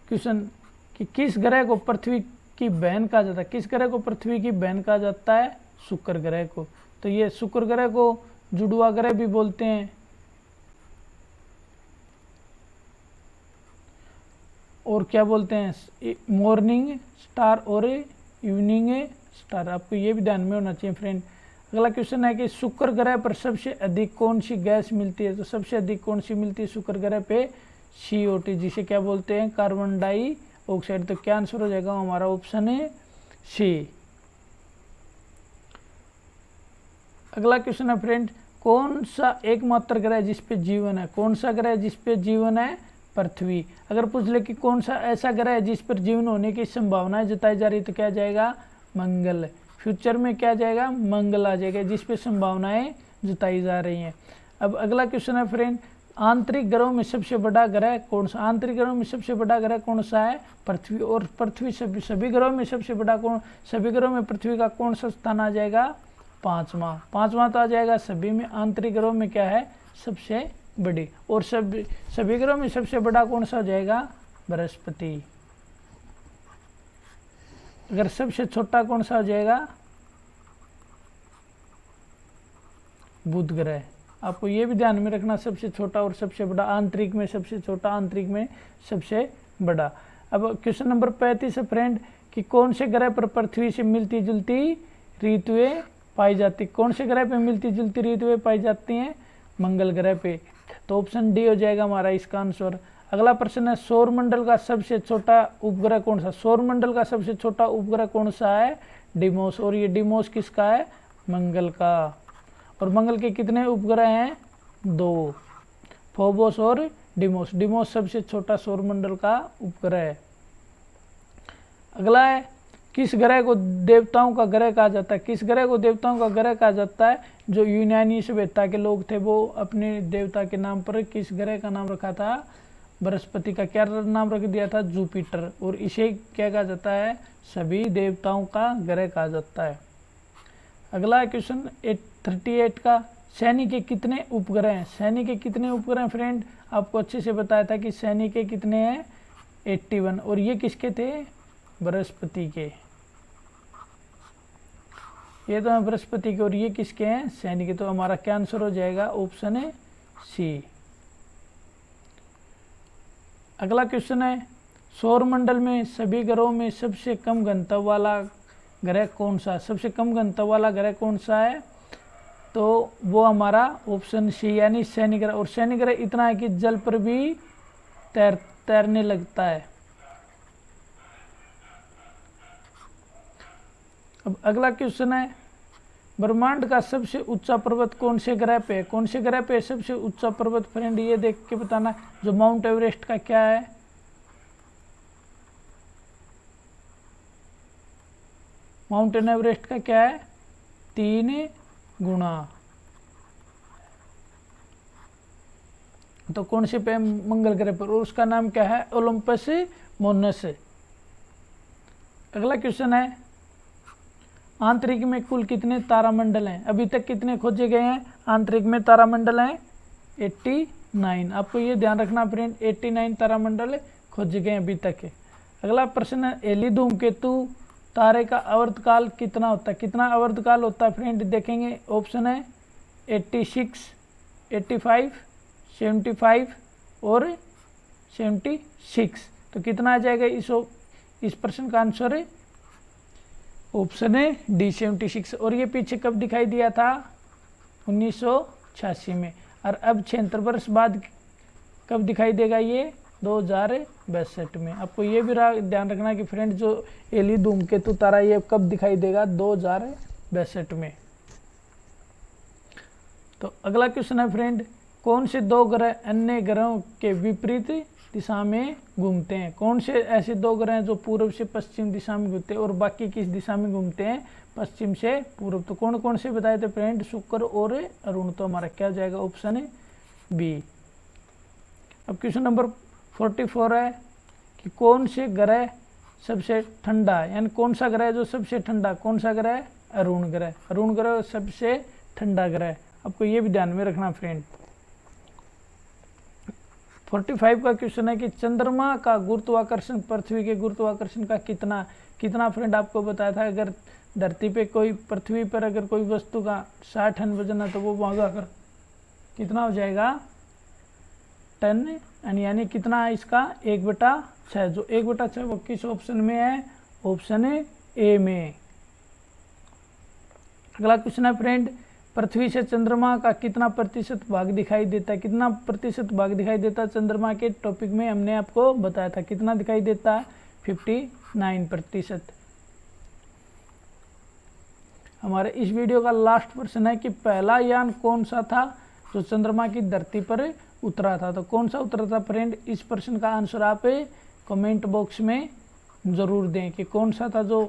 क्वेश्चन कि किस ग्रह को पृथ्वी की बहन कहा जाता है। किस ग्रह को पृथ्वी की बहन कहा जाता है, शुक्र ग्रह को। तो ये शुक्र ग्रह को जुड़वा ग्रह भी बोलते हैं। और क्या बोलते हैं, मॉर्निंग स्टार और इवनिंग स्टार। आपको ये भी ध्यान में होना चाहिए फ्रेंड। अगला क्वेश्चन है कि शुक्र ग्रह पर सबसे अधिक कौन सी गैस मिलती है। तो सबसे अधिक कौन सी मिलती है शुक्र ग्रह पे, CO2, जिसे क्या बोलते हैं, कार्बन डाइऑक्साइड। तो क्या आंसर हो जाएगा हमारा, ऑप्शन है सी। अगला क्वेश्चन है फ्रेंड, कौन सा एकमात्र ग्रह जिस पे जीवन है। कौन सा ग्रह जिस पे जीवन है, पृथ्वी। अगर पूछ ले कि कौन सा ऐसा ग्रह है जिस पर जीवन होने की संभावनाएं जताई जा रही, तो क्या जाएगा, मंगल। फ्यूचर में क्या जाएगा, मंगल आ जाएगा, जिस पे संभावनाएं जताई जा रही हैं। अब अगला क्वेश्चन है फ्रेंड, आंतरिक ग्रहों में सबसे बड़ा ग्रह कौन सा। आंतरिक ग्रहों में सबसे बड़ा ग्रह कौन सा है, पृथ्वी। और पृथ्वी सभी ग्रहों में सबसे बड़ा सभी ग्रहों में पृथ्वी का कौन सा स्थान आ जाएगा, 5वां तो आ जाएगा। सभी में आंतरिक ग्रहों में क्या है, सबसे बड़ी। और सभी ग्रहों में सबसे बड़ा कौन सा हो जाएगा, बृहस्पति। अगर सबसे छोटा कौन सा हो जाएगा, बुध ग्रह। आपको ये भी ध्यान में रखना, सबसे छोटा और सबसे बड़ा, आंतरिक में सबसे छोटा, आंतरिक में सबसे बड़ा। अब क्वेश्चन नंबर 35 है फ्रेंड कि कौन से ग्रह पर पृथ्वी से मिलती जुलती ऋतुएं पाई जाती। कौन से ग्रह पे मिलती जुलती ऋतुएं पाई जाती हैं, मंगल ग्रह पे। तो ऑप्शन डी हो जाएगा हमारा इसका आंसर। अगला प्रश्न है, सौरमंडल का सबसे छोटा उपग्रह कौन सा। सौरमंडल का सबसे छोटा उपग्रह कौन सा है, डिमोस, और ये डिमोस किसका है? मंगल का। और मंगल के कितने उपग्रह हैं? 2, फोबोस और डिमोस। डिमोस सबसे छोटा सौरमंडल का उपग्रह है। अगला है, किस ग्रह को देवताओं का ग्रह कहा जाता है? किस ग्रह को देवताओं का ग्रह कहा जाता है? जो यूनानी सभ्यता के लोग थे वो अपने देवता के नाम पर किस ग्रह का नाम रखा था? बृहस्पति का क्या नाम रख दिया था? जुपिटर। और इसे क्या कहा जाता है? सभी देवताओं का ग्रह कहा जाता है। अगला क्वेश्चन 38 का, शनि के कितने उपग्रह हैं? शनि के कितने उपग्रह हैं फ्रेंड? आपको अच्छे से बताया था कि शनि के कितने हैं? 81। और ये किसके थे? बृहस्पति के। ये तो है बृहस्पति के, और ये किसके हैं? शनि के। तो हमारा क्या आंसर हो जाएगा? ऑप्शन है सी। अगला क्वेश्चन है, सौरमंडल में सभी ग्रहों में सबसे कम घनत्व वाला ग्रह कौन सा? सबसे कम घनत्व वाला ग्रह कौन सा है? तो वो हमारा ऑप्शन सी यानी शनि ग्रह। और शनि ग्रह इतना है कि जल पर भी तैरने लगता है। अब अगला क्वेश्चन है, ब्रह्मांड का सबसे ऊंचा पर्वत कौन से ग्रह पे है? कौन से ग्रह पे सबसे ऊंचा पर्वत फ्रेंड? ये देख के बताना। जो माउंट एवरेस्ट का क्या है? माउंटेन एवरेस्ट का क्या है? 3 गुना। तो कौन से पे? मंगल ग्रह पर, और उसका नाम क्या है? ओलंपस मोनस। अगला क्वेश्चन है, आंतरिक में कुल कितने तारामंडल हैं? अभी तक कितने खोजे गए हैं आंतरिक में तारामंडल हैं? 89। आपको ये ध्यान रखना फ्रेंड, 89 तारामंडल खोजे गए अभी तक है। अगला प्रश्न है, एली धूमकेतु तारे का आवर्तकाल कितना होता है? कितना आवर्तकाल होता है फ्रेंड? देखेंगे, ऑप्शन है 86, 85, 75 और 76। तो कितना आ जाएगा इस प्रश्न का आंसर है? ऑप्शन है डी 76। और ये पीछे कब दिखाई दिया था? 1986 में। और अब 76 वर्ष बाद कब दिखाई देगा ये? 2062 में। आपको ये भी ध्यान रखना कि फ्रेंड जो एली धूमकेतु तारा ये कब दिखाई देगा? 2062 में। तो अगला क्वेश्चन है फ्रेंड, कौन से 2 ग्रह अन्य ग्रहों के विपरीत दिशा में घूमते हैं? कौन से ऐसे 2 ग्रह हैं जो पूर्व से पश्चिम दिशा में घूमते हैं और बाकी किस दिशा में घूमते हैं? पश्चिम से पूर्व। तो कौन कौन से बताए थे फ्रेंड? शुक्र और अरुण। तो हमारा क्या जाएगा? ऑप्शन है बी। अब क्वेश्चन नंबर 44 है कि कौन से ग्रह सबसे ठंडा है? यानी कौन सा ग्रह जो सबसे ठंडा? कौन सा ग्रह? अरुण ग्रह। अरुण ग्रह सबसे ठंडा ग्रह। आपको ये भी ध्यान में रखना फ्रेंड। 45 का क्वेश्चन है कि चंद्रमा का गुरुत्वाकर्षण पृथ्वी के गुरुत्वाकर्षण का कितना फ्रेंड? आपको बताया था, अगर धरती पे कोई, पृथ्वी पर अगर कोई वस्तु का 60 टन वजन है तो वो वहां का कितना हो जाएगा? टन। यानी कितना है इसका? 1/6। जो 1/6 वो किस ऑप्शन में है? ऑप्शन है ए में। अगला क्वेश्चन है फ्रेंड, पृथ्वी से चंद्रमा का कितना प्रतिशत भाग दिखाई देता है? कितना प्रतिशत भाग दिखाई देता है चंद्रमा के टॉपिक में? हमने आपको बताया था कितना दिखाई देता है? 59%। हमारे इस वीडियो का लास्ट प्रश्न है कि पहला यान कौन सा था जो चंद्रमा की धरती पर उतरा था? तो कौन सा उतरा था फ्रेंड? इस प्रश्न का आंसर आप कमेंट बॉक्स में जरूर दें कि कौन सा था जो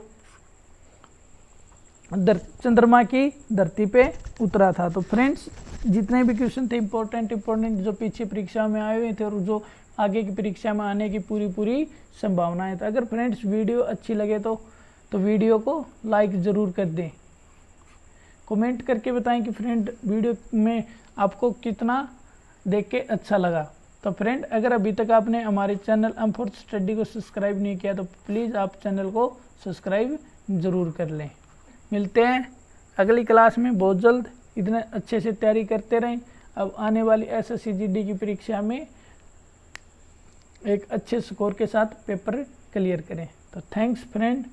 चंद्रमा की धरती पे उतरा था। तो फ्रेंड्स, जितने भी क्वेश्चन थे इंपॉर्टेंट जो पीछे परीक्षा में आए हुए थे और जो आगे की परीक्षा में आने की पूरी संभावनाएं। तो अगर फ्रेंड्स वीडियो अच्छी लगे तो वीडियो को लाइक ज़रूर कर दें। कमेंट करके बताएं कि फ्रेंड वीडियो में आपको कितना देख के अच्छा लगा। तो फ्रेंड, अगर अभी तक आपने हमारे चैनल M4 स्टडी को सब्सक्राइब नहीं किया तो प्लीज़ आप चैनल को सब्सक्राइब ज़रूर कर लें। मिलते हैं अगली क्लास में बहुत जल्द। इतने अच्छे से तैयारी करते रहें। अब आने वाली SSC GD की परीक्षा में एक अच्छे स्कोर के साथ पेपर क्लियर करें। तो थैंक्स फ्रेंड।